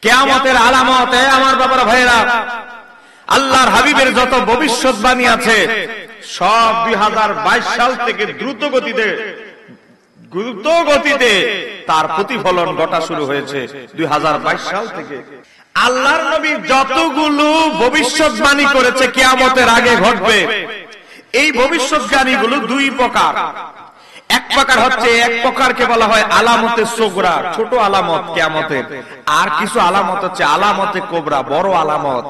কিয়ামতের আলামত। আমার বাবারা ভাইরা, আল্লাহর হাবিবের যত ভবিষ্যৎবাণী আছে সব 2022 সাল থেকে দ্রুত গতিতে তার প্রতিফলন ঘটা শুরু হয়েছে 2022 সাল থেকে। আল্লাহর নবী যতগুলো ভবিষ্যৎবাণী করেছে কিয়ামতের আগে ঘটবে, এই ভবিষ্যৎবাণীগুলো দুই প্রকার। এক প্রকারকে বলা হয় আলামতে সুগরা, ছোট আলামত কিয়ামতের, আর কিছু আলামত হচ্ছে আলামতে কোবরা, বড় আলামত।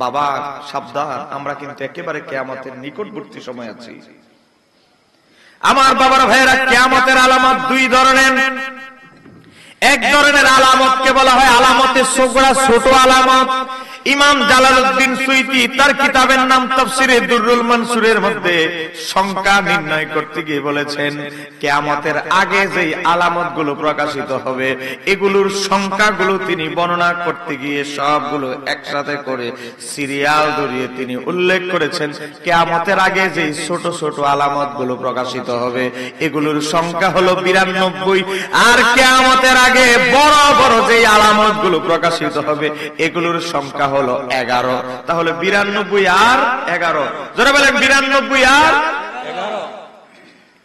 বাবা সাবধান, আমরা কিন্তু একেবারে কিয়ামতের নিকটবর্তী সময় আছি। আমার বাবার ভাইয়েরা, কিয়ামতের আলামত দুই ধরনের। এক ধরনের আলামতকে বলা হয় আলামতে সুগরা, ছোট আলামত। ইমাম জালালউদ্দিন সুয়ুতী তার কিতাবের নাম তাফসিরে দুররুল মানসুরের মধ্যে সংখ্যা নির্ণয় করতে গিয়ে বলেছেন, কিয়ামতের আগে যেই আলামতগুলো প্রকাশিত হবে এগুলোর সংখ্যাগুলো তিনি বর্ণনা করতে গিয়ে সবগুলো একসাথে করে সিরিয়াল ধরিয়ে তিনি উল্লেখ করেছেন, কিয়ামতের আগে যেই ছোট ছোট আলামতগুলো প্রকাশিত হবে এগুলোর সংখ্যা হলো 92, আর কিয়ামতের আগে বড় বড় যেই আলামতগুলো প্রকাশিত হবে এগুলোর সংখ্যা হলো 11। তাহলে 92 আর 11, যারা বলেন 92 আর 11।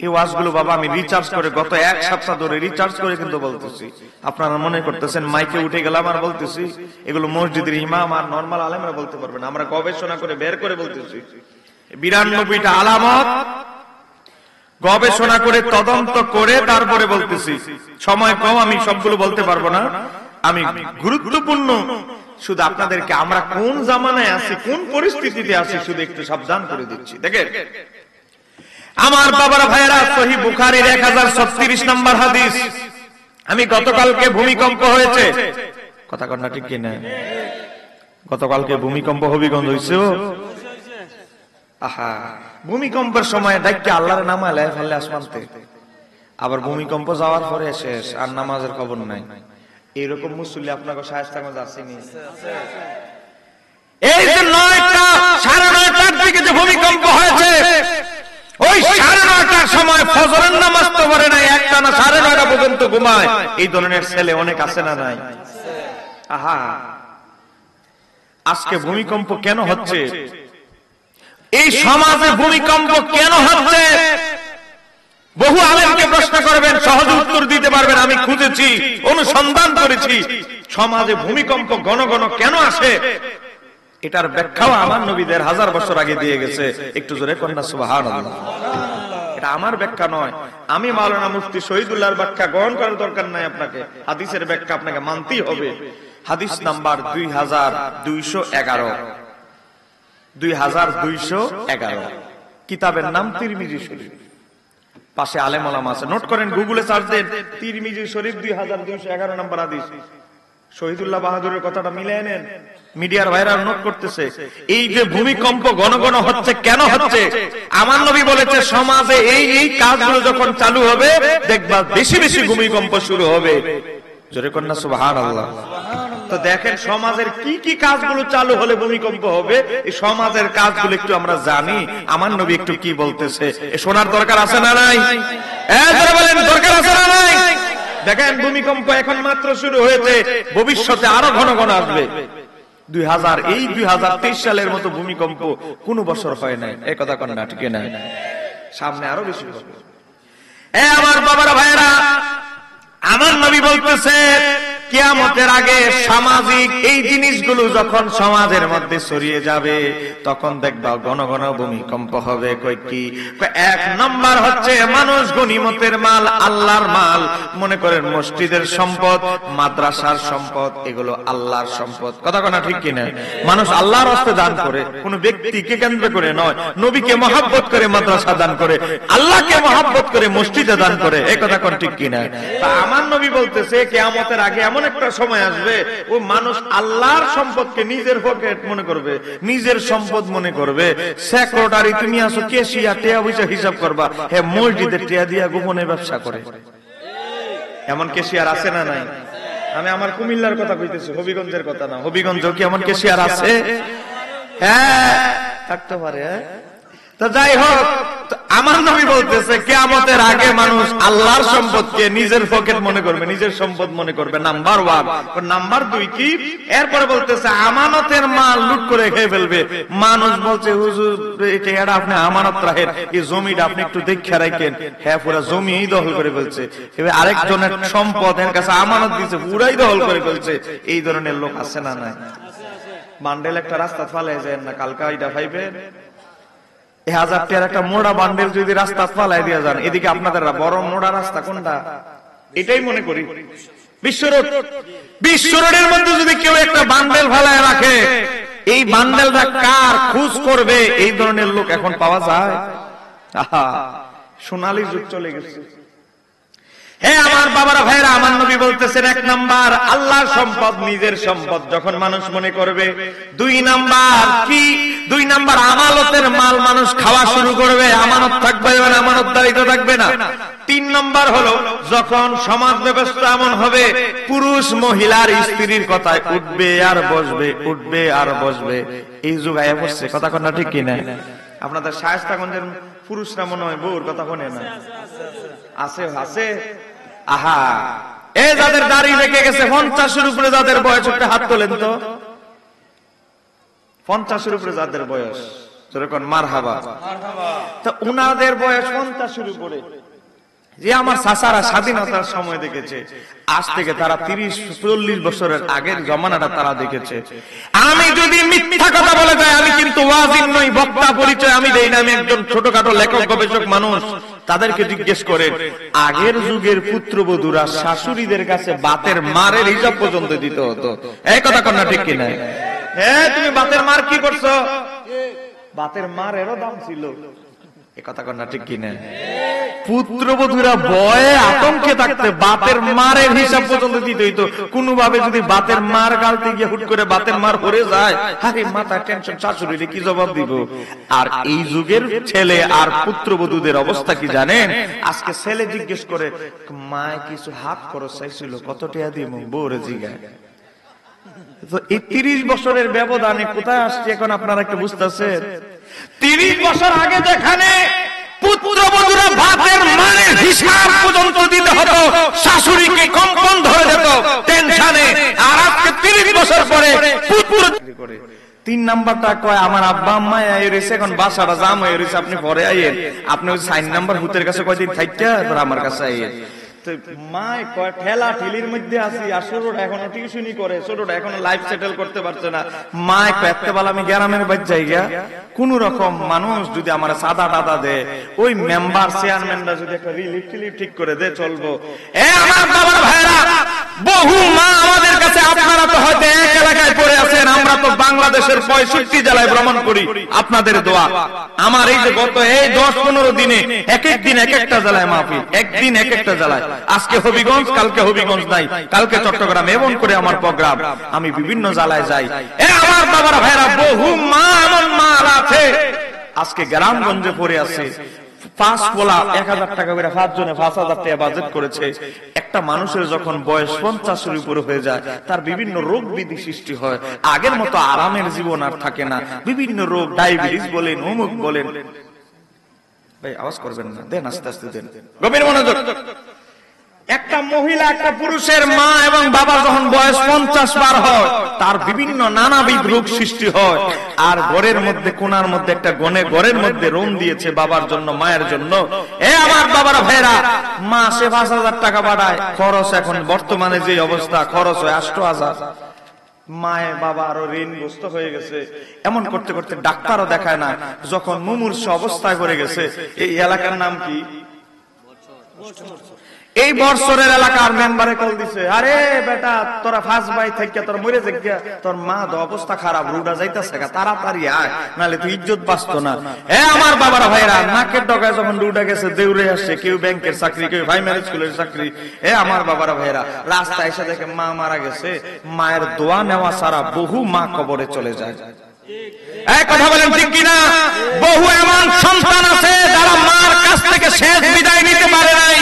এই ওয়াজগুলো বাবা আমি রিচার্জ করে গত এক সপ্তাহ ধরে রিচার্জ করে কিন্তু বলতেছি। আপনারা মনে করতেছেন মাইকে উঠে গেলাম আর বলতেছি, এগুলো মসজিদের ইমাম আর নরমাল আলেমরা বলতে পারবেন, আমরা গবেষণা করে বের করে বলতেছি। 92টা আলামত গবেষণা করে তদন্ত করে তারপরে বলতেছি। সময় কম, আমি সবগুলো বলতে পারবো না। আমি গুরুত্বপূর্ণ শুধু আপনাদেরকে আমরা কোন জামানায় আছি, কোন পরিস্থিতিতে আছি শুধু একটু সাবধান করে দিচ্ছি। দেখেন আমার বাবারা ভাইয়েরা, সহিহ বুখারীর 1036 নম্বর হাদিস। আমি গতকালকে ভূমিকম্প হয়েছে, কথা কন্যা ঠিক কিনা? গতকালকে ভূমিকম্প হবিগঞ্জ হয়েছে। আহা, ভূমিকম্পের সময় দেখতে আল্লাহর নাম আলায় ফেললে আসমানতে, আবার ভূমিকম্প যাওয়ার পরে শেষ, আর নামাজের খবর নাই। এইরকম মুসল্লি আপনাকে শায়েস্তাগঞ্জ আসেনি? এই যে 9টার দিকে যে ভূমিকম্প হয়েছে, ওই 9:30টার সময় ফজরের নামাজ তো পড়ে নাই, একটানা 9:30 পর্যন্ত ঘুমায়। এই ধরনের ছেলে অনেক আছে না নাই? আহা, আজকে ভূমিকম্প কেন হচ্ছে? এই সমাজে ভূমিকম্প কেন হচ্ছে? বহু আলেমকে প্রশ্ন করবেন, সহজে উত্তর দিতে পারবেন। আমি খুঁজেছি, অনুসন্ধান করেছি, সমাজে ভূমিকম্প ঘন ঘন কেন আসে এটার ব্যাখ্যাও আমার নবী 1000 বছর আগে দিয়ে গেছে। একটু জোরে কন্যা সুবহানাল্লাহ। এটা আমার ব্যাখ্যা নয়, আমি মাওলানা মুফতি শহীদুল্লাহর ব্যাখ্যা গ্রহণ করার দরকার নাই আপনাকে। হাদিসের ব্যাখ্যা আপনাকে মানতেই হবে। হাদিস নাম্বার 2211, কিতাবের নাম তিরমিজি শরীফ। পাশে আলেম ওলামা আছে, নোট করেন, গুগলে সার্চ দেন তিরমিজি শরীফ 2211 নম্বর হাদিস। শহীদুল্লাহ বাহাদুরের কথাটা মিলিয়ে নেন, মিডিয়ার ভাইরা নোট করতেছে। এই যে ভূমিকম্প ঘন ঘন হচ্ছে, কেন হচ্ছে? আমার নবী বলেছে সমাজে এই কাজগুলো যখন চালু হবে দেখবা বেশি বেশি ভূমিকম্প শুরু হবে। জোরে কন্যা সুবহানাল্লাহ। তো দেখেন সমাজের কি কি কাজগুলো চালু হলে ভূমিকম্প হবে, এই সমাজের কাজগুলো একটু আমরা জানি। আমার নবী একটু কি বলতেছে শোনার দরকার আছে না নাই? বলেন দরকার আছে না নাই? দেখেন ভূমিকম্প এখন মাত্র শুরু হয়েছে, ভবিষ্যতে আরো ঘন ঘন আসবে। 2023 সালের মতো ভূমিকম্প কোন বছর হয় নাই, এই কথা কন্যা ঠিক না? সামনে আরো বেশি হবে। আমার বাবারা ভাইয়েরা, আমার নবী বলতেছে কিয়ামতের আগে সামাজিক এই জিনিসগুলো যখন সমাজের মধ্যে ছড়িয়ে যাবে তখন দেখবা ঘন ঘন ভূমিকম্প হবে। কই কি? এক নম্বর হচ্ছে মানুষ গনিমতের মাল, আল্লাহর মাল, মনে করেন মসজিদের সম্পদ, মাদ্রাসার সম্পদ, এগুলো আল্লাহর সম্পদ। কথা কোনা ঠিক কিনা? মানুষ আল্লাহর রাস্তায় দান করে, কোন ব্যক্তিকে কেন্দ্র করে নয়। নবীকে মহব্বত করে মাদ্রাসা দান করে, আল্লাহকে মহব্বত করে মসজিদে দান করে। এই কথা কোন ঠিক কিনা? তা আমার নবী বলতেছে কিয়ামতের আগে এমন একটা সময় আসবে ও মানুষ আল্লাহর সম্পদকে নিজের পকেট মনে করবে, নিজের সম্পদ মনে করবে। সেক্রেটারি তুমি আসো কেশিয়া টিয়া পয়সা হিসাব করবা, হে মসজিদের টিয়া দিয়া গোপনে ব্যবসা করে। এমন কেশিয়ার আছে না নাই? আমি আমার কুমিল্লার কথা কইতেছি, হবিগঞ্জের কথা না। হবিগঞ্জ কি এমন কেশিয়ার আছে? হ্যাঁ থাকতে পারে। তো যাই হোক, আমার নবী বলতেছে কিয়ামতের আগে মানুষ আল্লাহর সম্পদকে নিজের পকেট মনে করবে, নিজের সম্পদ মনে করবে, নাম্বার 1। নাম্বার 2 কি? এরপরে বলতেছে আমানতের মাল লুট করে খেয়ে ফেলবে। মানুষ বলছে হুজুর এটা আপনি আমানত রাখেন, এই জমিটা আপনি একটু দেখে রাখেন। হ্যাঁ, পুরো জমি দখল করে ফেলছে। এবার আরেকজনের সম্পদ এর কাছে আমানত দিয়েছে, পুরাই দখল করে ফেলছে। এই ধরনের লোক আছে না নাই? বান্ডেল একটা রাস্তা ফালাই যায় না, কালকা এটা পাইবেন 1000 টাকার একটা মোড়া বান্ডেল যদি রাস্তা ফালাই দিয়ে যান, এদিকে আপনাদের বড় মোড়া রাস্তা কোনটা? এটাই মনে করি বিশ্ব রোডের মধ্যে যদি কেউ একটা বান্ডেল ফালায় রাখে, এই বান্ডেলটা কার খোঁজ করবে? এই ধরনের লোক এখন পাওয়া যায়? আহা, সোনালী যুগ চলে গেছে। হে আমার বাবারা ভাইরা, আমার নবী বলতেছেন 1 নাম্বার আল্লাহর সম্পদ নিজের সম্পদ যখন মানুষ মনে করবে। 2 নাম্বার কি? 2 নাম্বার আমানতের মাল মানুষ খাওয়া শুরু করবে, আমানত থাকবে না, আমানতদারিতা থাকবে না। 3 নাম্বার হলো যখন সমাজ ব্যবস্থা এমন হবে পুরুষ মহিলার স্ত্রীর কথায় উঠবে আর বসবে, উঠবে আর বসবে। এই যুগ আয়া পড়ছে, কথা কোন না ঠিক কিনা? আপনাদের শায়েস্তাগঞ্জের পুরুষরা মনে হয় বউর কথা শোনে না? আছে আছে। আহা, এই যাদের দাড়ি রেখে গেছে 50-এর উপরে যাদের বয়স, একটা হাত তোলেন তো। 50-এর উপরে যাদের বয়স, যেরকম মারহাবা। তো উনাদের বয়স 50-এর উপরে। যে আমার চাচারা স্বাধীনতার সময় দেখেছে, আজ থেকে তারা 30-40 বছরের আগের জমানাটা তারা দেখেছে। আমি যদি মিথ্যা কথা বলে যাই, আমি কিন্তু ওয়াজিন নই, বক্তা পরিচয় আমি দেই না, আমি একজন ছোটখাটো লেখক গবেষক মানুষ। তাদেরকে জিজ্ঞেস করেন, আগের যুগের পুত্রবধূরা শাশুড়িদের কাছে বাতের মারের হিসাব পর্যন্ত দিতে হতো। এই কথা কন্যা ঠিক কিনা? হ্যাঁ, তুমি বাতের মার কি করছো? বাতের মারেরও দাম ছিল। এই কথা কন্যা ঠিক কিনা? পুত্রবধূরা ভয়ে আতঙ্কে থাকতে বাতের মারের হিসাব পর্যন্ত দিতে হইতো। কোনোভাবে যদি বাতের মার গালতে গিয়ে হুট করে বাতের মার পড়ে যায়, আরে মাথা টেনশন, শাশুড়িরে কি জবাব দিব? আর এই যুগের ছেলে আর পুত্রবধূদের অবস্থা কি জানেন? আজকে ছেলে জিজ্ঞেস করে, মা কিছু হাত খরচ চাইছিল, কত টাকা দিব? বউরে জিগায়। তো এই 30 বছরের ব্যবধানে কোথায় আসছে এখন আপনারা একটু বুঝতেছেন? 30 বছর আগে যেখানে পুত্রবধূরা ভাতের মানের হিসাব পর্যন্ত দিতে হতো, শাশুড়িকে কম্পন ধরে যেত টেনশনে, আর আজকে 30 বছর পরে পুত্র 3 নাম্বারটা কয় আমার আব্বা আম্মা এসে এখন বাসাটা জাম হয়ে রয়েছে, আপনি পরে আইয়েন। আপনি ওই 4 নাম্বার ভূতের কাছে কয়দিন থাকতে আমার কাছে আইয়েন। মায় কয় ঠেলা ঠেলির মধ্যে আছি, আর ছোটটা এখনো টিউশনি করে, ছোটটা এখনো লাইফ সেটেল করতে পারছে না। মায় কয়েকটা বেলা আমি গ্রামের বাড়ি যাই গা, কোন রকম মানুষ যদি আমার সাদা টাদা দেয়, ওই মেম্বার চেয়ারম্যানরা যদি একটা রিলিফ টিলিফ ঠিক করে দেয়, চলবো। এ আমার বাবার ভাইরা, বহু মা আমাদের কাছে, আপনারা তো হয়তো এক এলাকায় পড়ে আছেন, আমরা তো বাংলাদেশের 65 জেলায় ভ্রমণ করি। আপনাদের দোয়া আমার এই যে গত এই 10-15 দিনে এক এক দিন এক একটা জেলায় মাহফিল, একদিন এক একটা জেলায়। আজকে হবিগঞ্জ, কালকে হবিগঞ্জ নাই, কালকে চট্টগ্রাম, এমন করে আমার প্রোগ্রাম। আমি বিভিন্ন জেলায় যাই। এ আমার বাবার ভাইরা, বহু মা এমন মা আছে আজকে গ্রামগঞ্জে পড়ে আছে। 5 পোলা 1000 টাকা করে 5 জনে 5000 টাকা বাজেট করেছে। একটা মানুষের যখন বয়স 50-এর উপরে হয়ে যায়, তার বিভিন্ন রোগ বিধি সৃষ্টি হয়। আগের মতো আরামের জীবন আর থাকে না। বিভিন্ন রোগ, ডায়াবেটিস বলেন, অমুক বলেন। ভাই আওয়াজ করবেন না, দেন আস্তে আস্তে দেন, গভীর মনোযোগ। একটা মহিলা একটা পুরুষের মা এবং বাবা যখন বয়স 50 পার হয়, তার বিভিন্ন নানাবিধ রোগ সৃষ্টি হয়। আর ঘরের মধ্যে কোনার মধ্যে একটা ঘরের মধ্যে রুম দিয়েছে বাবার জন্য, মায়ের জন্য। এ আমার বাবার ভাইরা, মাসে 5000 টাকা বাড়ায়, খরচ এখন বর্তমানে যে অবস্থা, খরচ হয় 8000। মায়ে বাবা আরো ঋণগ্রস্ত হয়ে গেছে। এমন করতে করতে ডাক্তারও দেখায় না, যখন মুমূর্ষ অবস্থায় পড়ে গেছে। এই এলাকার নাম কি? এই বর্ষরের এলাকার মেম্বারে কল দিছে, আরে বেটা তোরা 5 ভাই থেকে তোর মরে যাইগা, তোর মা তো অবস্থা খারাপ, রুডা যাইতাছে, তাড়াতাড়ি আয়, নালে তুই ইজ্জত বাঁচতো না। এ আমার বাবার ভাইরা, নাকের ডগায় যখন রুডা গেছে, দৌড়ে আসছে, কেউ ব্যাংকের চাকরি, কেউ প্রাইমারি স্কুলের চাকরি। এ আমার বাবার ভাইরা, রাস্তায় এসে দেখে মা মারা গেছে, মায়ের দোয়া নেওয়া ছাড়া বহু মা কবরে চলে যায়। এক কথা বলেন ঠিক কিনা? বহু এমন সন্তান আছে যারা মার কাছ থেকে শেষ বিদায় নিতে পারে নাই।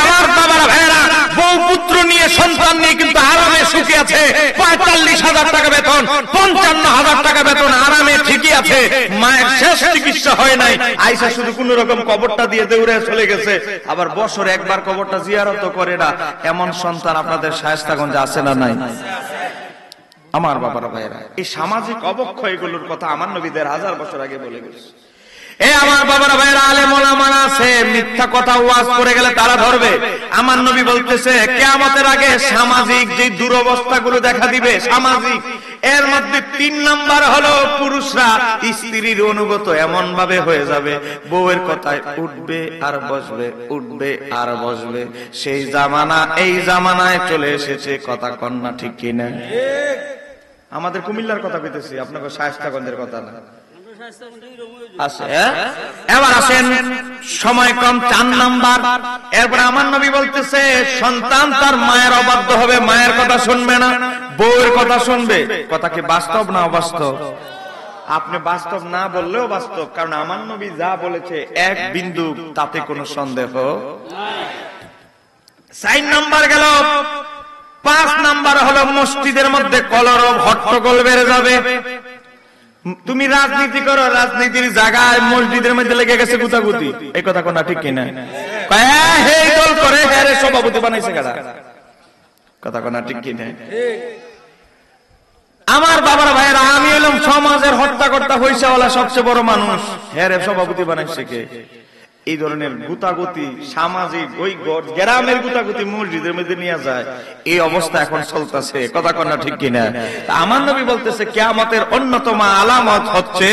আমার বাবার ভাইরা, বউ পুত্র নিয়ে, সন্তান নিয়ে কিন্তু আরামে সুখী আছে। 45,000 টাকা বেতন, 55,000 টাকা বেতন, আরামে ঠিকই আছে, মায়ের শেষ চিকিৎসা হয় নাই, আয়েশা শুধু কোন রকম কবরটা দিয়ে দৌড়ে চলে গেছে, আবার বছরে একবার কবরটা জিয়ারত করে না, এমন সন্তান আপনাদের শায়েস্তাগঞ্জে আছে না নাই? আমার বাবার ভাইয়েরা, এই সামাজিক অবক্ষয়গুলোর কথা আমার নবী 1000 বছর আগে বলে গেছে। আমার বাবার ভাইয়েরা, আলেম ওলামা আছে, মিথ্যা কথা ওয়াজ করে গেলে তারা ধরবে। আমার নবী বলতেছে কিয়ামতের আগে সামাজিক যে দুরবস্থাগুলো দেখা দিবে, সামাজিক, এর মধ্যে 3 নাম্বার হলো পুরুষরা স্ত্রীর অনুগত এমন ভাবে হয়ে যাবে, বউয়ের কথায় উঠবে আর বসবে, উঠবে আর বসবে। সেই জামানা এই জামানায় চলে এসেছে, কথা কন্যা ঠিক কিনা? আমাদের কুমিল্লার কথা কইতেছি, আপনাকে শায়েস্তাগঞ্জের কথা না। এবার আসেন, সময় কম, 4 নাম্বার। এরপর আমার নবী বলতেছে সন্তান তার মায়ের অবাধ্য হবে, মায়ের কথা শুনবে না, বউয়ের কথা শুনবে। কথা কি বাস্তব না অবাস্তব? আপনি বাস্তব না বললেও বাস্তব, কারণ আমার নবী যা বলেছে এক বিন্দু তাতে কোনো সন্দেহ নাই। 4 নাম্বার গেল। 5 নাম্বার হলো মসজিদের মধ্যে কলরব, হট্টগোল বেড়ে যাবে। তুমি রাজনীতি করো, রাজনীতির জায়গায় মসজিদের মধ্যে লেগে গেছে গুতাগুতি, এই কথা কোনটা ঠিক কিনা? এই দল করে সভাপতি বানাইছে কারা, কথা কোনটা ঠিক কিনা? আমার বাবার ভাইয়েরা, আমি এলাম সমাজের হত্যাকর্তা হইসাওয়ালা সবচেয়ে বড় মানুষ, হ্যাঁ সভাপতি বানাইছে কে? এই ধরনের গুতাগুতি সামাজিক, ওই গ্রামের গুতাগুতি মসজিদের মধ্যে নিয়ে যায়, এই অবস্থা এখন চলতেছে, কথা কন্যা ঠিক কিনা? আমার নবী বলতেছে কিয়ামতের অন্যতম আলামত হচ্ছে,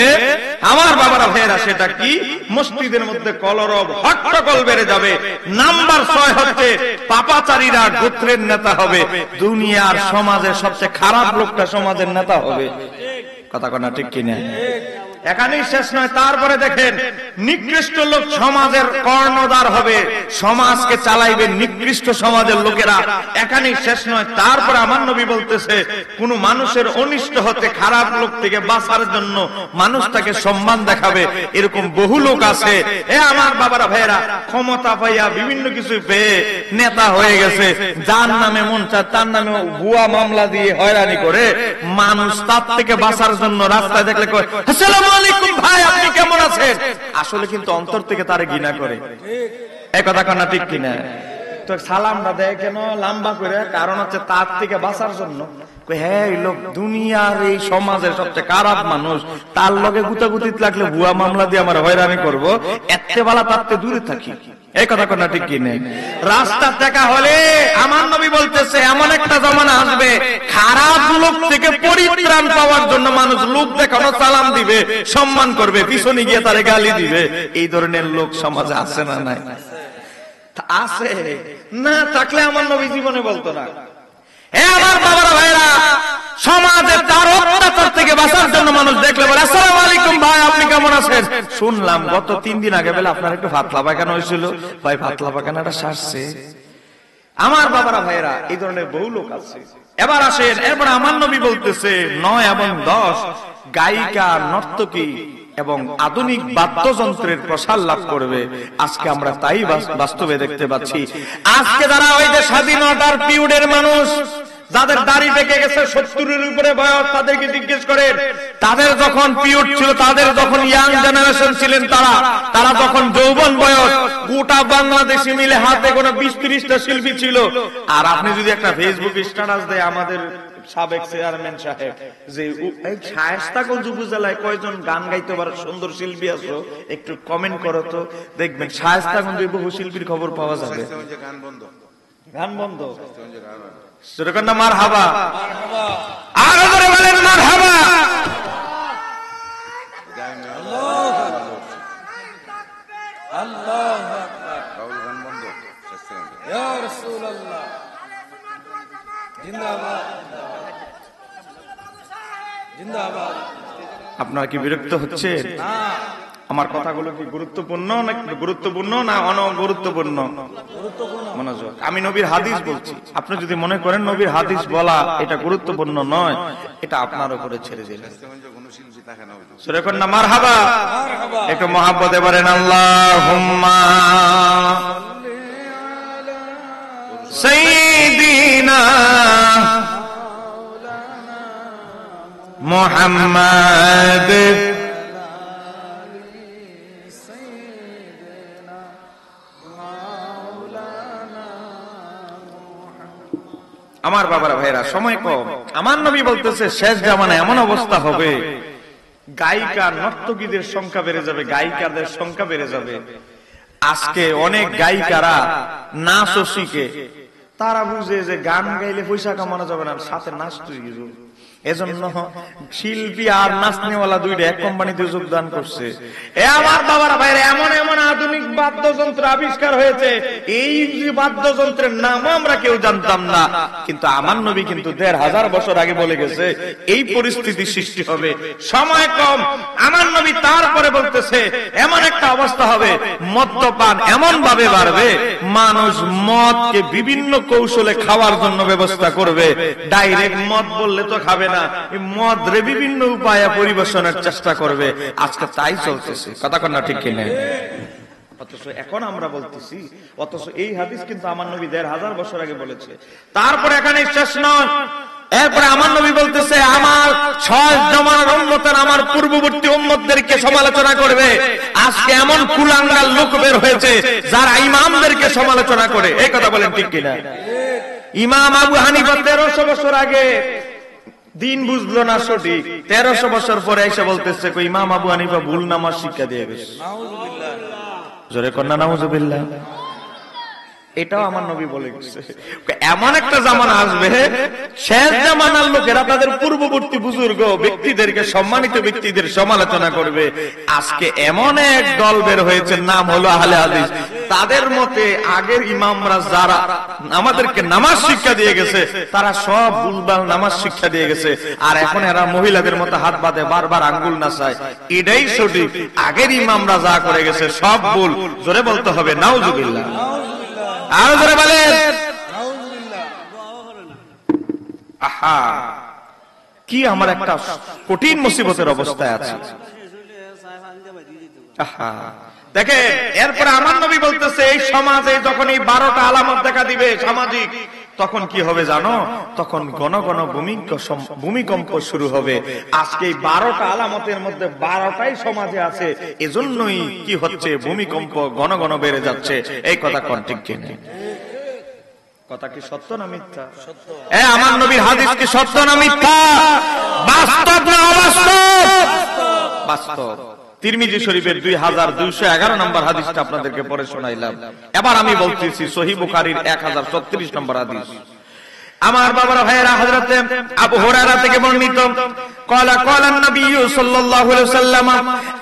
আমার বাবারা ভাইয়েরা, সেটা কি? মসজিদের মধ্যে কলরব, হট্টগোল বেড়ে যাবে। নাম্বার 6 হচ্ছে পাপাচারীরা গোত্রের নেতা হবে, দুনিয়ার সমাজের সবচেয়ে খারাপ লোকটা সমাজের নেতা হবে, কথা কন্যা ঠিক কিনা? এখানেই শেষ নয়, তারপরে দেখেন নিকৃষ্ট লোক সমাজের কর্ণধার হবে, সমাজকে চালাইবে নিকৃষ্ট সমাজের লোকেরা। এখানেই শেষ নয়, তারপরে আমার নবী বলতেছে কোন মানুষের অনিষ্ট হতে, খারাপ লোক থেকে বাঁচার জন্য মানুষ তাকে সম্মান দেখাবে, এরকম বহু লোক আছে। আমার বাবারা ভাইয়েরা, ক্ষমতা পাইয়া বিভিন্ন কিছু পেয়ে নেতা হয়ে গেছে, যার নামে মন চায় তার নামে ভুয়া মামলা দিয়ে হয়রানি করে মানুষ তার থেকে বাঁচার জন্য রাস্তায় দেখলে কয় আসসালামু আলাইকুম ভাই, আপনি কেমন আছেন? আসলে কিন্তু অন্তর থেকে তারে ঘৃণা করে, এই কথা কন্যা ঠিক কিনা? তো সালামটা দেয় কেন লম্বা করে? কারণ হচ্ছে তার থেকে বাঁচার জন্য। হ্যাঁ, এই লোক দুনিয়ার এই সমাজের সবচেয়ে খারাপ মানুষ, তার লগে গুতাগুতি লাগলে ভুয়া মামলা দিয়ে আমার হয়রানি করবো, এতে বেলা তাতে দূরে থাকি, এই কথা কন্যা ঠিক কিনে? রাস্তা দেখা হলে আমার নবী বলতেছে এমন একটা জামানা আসবে, খারাপ লোক থেকে পরিত্রাণ পাওয়ার জন্য মানুষ লোক দেখানো সালাম দিবে, সম্মান করবে, পিছনে গিয়ে তারে গালি দিবে। এই ধরনের লোক সমাজে আছে না নাই? আছে না, থাকলে আমার নবী জীবনে বলতো না। আমার বাবারা ভাইরা, সমাজে তার অত্যাচার থেকে বাঁচার জন্য মানুষ দেখলে বলে আসসালামু আলাইকুম ভাই, আপনি কেমন আছেন? শুনলাম গত 3 দিন আগে বেলা আপনার একটু পাতলা পায়খানা হয়েছিল, ভাই পাতলা পায়খানাটা সারছে। আমার বাবারা ভাইরা, এই ধরনের বহু লোক আছে। এবার আসেন, এরপর আমার নবী বলতেছে 9 এবং 10 গায়িকা, নর্তকী এবং আধুনিক বাদ্যযন্ত্রের প্রসার লাভ করবে। আজকে আমরা তাই বাস্তবে দেখতে পাচ্ছি। আজকে যারা ওই যে স্বাধীনতার পিরিয়ডের মানুষ, যাদের দাড়ি পেকে গেছে 70-এর উপরে বয়স, তাদেরকে জিজ্ঞেস করেন তাদের যখন পিরিয়ড ছিল, তাদের যখন ইয়াং জেনারেশন ছিলেন, তারা যখন যৌবন বয়স, গোটা বাংলাদেশে মিলে হাতে কোনো 20-30টা শিল্পী ছিল। আর আপনি যদি একটা ফেসবুক স্ট্যাটাস দেয় আমাদের সাবেক চেয়ারম্যান সাহেব যে এই শায়েস্তাগঞ্জ উপজেলায় কয়জন গান গাইতে পারে সুন্দর শিল্পী আছো, একটু কমেন্ট করো তো, দেখবেন শায়েস্তাগঞ্জে বহু শিল্পীর খবর পাওয়া যাবে। গান বন্ধ, সেরকম না? মারহাবা, আরো করে বলেন মারহাবা। আল্লাহু আকবার, গান বন্ধ, ইয়া রাসূলুল্লাহ জিন্দাবাদ, জিন্দাবাদ। আপনারা কি বিরক্ত হচ্ছেন? আমার কথাগুলো কি গুরুত্বপূর্ণ না গুরুত্বপূর্ণ না অনগুরুত্বপূর্ণ? মনোযোগ, আমি নবীর হাদিস বলছি। আপনি যদি মনে করেন নবীর হাদিস বলা এটা গুরুত্বপূর্ণ নয়, এটা আপনার উপরে ছেড়ে দিলেন। সেরকম না? মারহাবা, একটু মহাব্বতে বলেন আল্লাহুম্মা সাইয়্যিদিনা মুহাম্মদ আমার বাবারা ভাইরা, সময় কম। আমার নবী বলতেছে শেষ জামানায় এমন অবস্থা হবে, গায়িকা নর্তকীদের সংখ্যা বেড়ে যাবে, গায়িকাদের সংখ্যা বেড়ে যাবে। আজকে অনেক গায়িকারা নাচও শিখে, তারা বুঝে যে গান গাইলে পয়সা কামানো যাবে না, সাথে নাচ তৈরি। এজন্য শিল্পী আর নাচনেওয়ালা দুইটা এক কোম্পানিতে যোগদান করছে। আমার বাবারা ভাইরা, এমন এমন আধুনিক বাদ্যযন্ত্র আবিষ্কার হয়েছে, এই বাদ্যযন্ত্রের নাম আমরা কেউ জানতাম না, কিন্তু আমার নবী কিন্তু ১৫০০ বছর আগে বলে গেছে এই পরিস্থিতি সৃষ্টি হবে। সময় কম, আমার নবী তারপরে বলতেছে এমন একটা অবস্থা হবে, মদ্যপান এমন ভাবে বাড়বে, মানুষ মদকে বিভিন্ন কৌশলে খাওয়ার জন্য ব্যবস্থা করবে। ডাইরেক্ট মদ বললে তো খাবে না, মদ রে বিভিন্ন উপায়ে পরিবেশনের চেষ্টা করবে। আজকে তাই চলতেছে, কথা কন না ঠিক কিনা? অথচ এখন আমরা বলতেছি, অথচ এই হাদিস কিন্তু আমার নবী ১৫০০ বছর আগে বলেছে। তারপরে এখানে শেষ নয়, এরপরে আমার নবী বলতেছে আমার ৬ জমানার উম্মতের, আমার পূর্ববর্তী উম্মতদেরকে সমালোচনা করবে। আজকে এমন কুলাঙ্গার লোক বের হয়েছে যারা ইমামদেরকে সমালোচনা করে। এই কথা বলেন ঠিক কিনা? ইমাম আবু হানিফা ১৩০০ বছর আগে দিন বুঝলো না সঠিক, ১৩০০ বছর পরে এসে বলতেছে ইমাম আবু হানিফা ভুল নামাজ শিক্ষা দিয়ে গেছে। জোরে কন্যা নাউজুবিল্লাহ। এটাও আমার নবী বলে গেছে। এমন একটা জামানা আসবে, শেষ জামানার লোকেরা তাদের পূর্ববর্তী বুজুর্গ ব্যক্তিদেরকে, সম্মানিত ব্যক্তিদের সমালোচনা করবে। আজকে এমন এক দল বের হয়েছে, নাম হলো আহলে হাদিস। তাদের মতে আগের ইমামরা যারা আমাদেরকে নামাজ শিক্ষা দিয়ে গেছে, তারা সব ভুলভাল নামাজ শিক্ষা দিয়ে গেছে। আর এখন এরা মহিলাদের মতো হাত বাঁধে, বারবার আঙ্গুল নাচায়। এটাই সঠিক, আগের ইমামরা যা করে গেছে সব ভুল। জোরে বলতে হবে নাউজুবিল্লাহ। আর জোরে বলেন আহা, কি আমার একটা কঠিন মুসিবতের অবস্থায় আছে। আহা, দেখেন এরপরে আমার নবী বলতেছে এই সমাজে যখন এই 12টা আলামত দেখা দিবে সামাজিক, তখন কি হবে জানো? তখন ঘন ঘন ভূমিকম্প শুরু হবে। আজকে এই 12টা আলামতের মধ্যে 12টাই সমাজে আছে, এজন্যই কি হচ্ছে, ভূমিকম্প ঘন ঘন বেড়ে যাচ্ছে। এই কথা কোন ঠিক কিনা? কথা কি সত্য না মিথ্যা? আমার নবীর হাদিস কি সত্য না মিথ্যা? বাস্তব না অবাস্তব? বাস্তব। তিরমিজি শরীফের 2211 নম্বর হাদিসটা আপনাদেরকে পড়ে শোনাইলাম। এবার আমি বলতেছি সহিহ বুখারীর 1036 নম্বর হাদিস। আমার বাবার ভাইয়েরা, হযরতে আবু হুরায়রা থেকে বর্ণিত, قال قال النبي صلى الله عليه وسلم,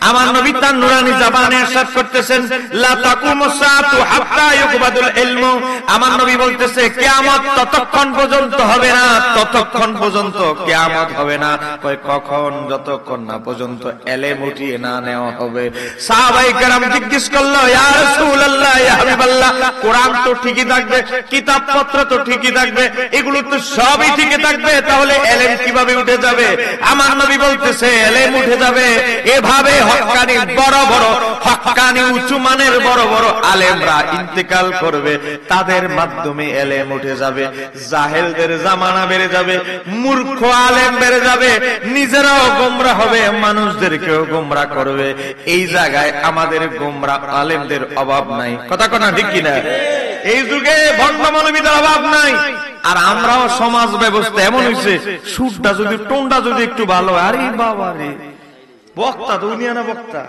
আমার নবী তার নুরানি জবানে ইরশাদ করতেছেন, লা তাকুমুস সাআতু হাত্তা ইউকবাদুল ইলমু। আমার নবী বলতেছে কিয়ামত ততক্ষণ পর্যন্ত হবে না, ততক্ষণ পর্যন্ত কিয়ামত হবে না। কয় কখন? যতক্ষণ না পর্যন্ত ইলম উঠিয়ে না নেওয়া হবে। সাহাবায়ে কেরাম জিজ্ঞেস করলো, ইয়া রাসূলুল্লাহ, ইয়া হাবিবাল্লাহ, কোরআন তো ঠিকই থাকবে, কিতাবপত্র তো ঠিকই থাকবে, এগুলো তো সবই ঠিকই থাকবে, তাহলে ইলম কিভাবে উঠে যাবে? আমার নবী বলতেছে ইলম উঠে যাবে এভাবে, হক্কানি বড় বড়, হক্কানি উঁচু মানের বড় বড় আলেমরা ইন্তেকাল করবে, তাদের মাধ্যমে ইলম উঠে যাবে। জাহেলদের জামানা বেড়ে যাবে, মূর্খ আলেম বেড়ে যাবে, নিজেরাও গোমরা হবে, মানুষদেরকেও গোমরা করবে। এই জায়গায় আমাদের গোমরা আলেমদের অভাব নাই। কথা কথা ঠিক কিনা? এই যুগে ভণ্ড মৌলবীদের অভাব নাই। আর আমরাও সমাজ ব্যবস্থা এমন হয়েছে, সুরটা যদি, টোনটা যদি একটু ভালো, আরে বাবা রে, বক্তা দুনিয়া না বক্তা,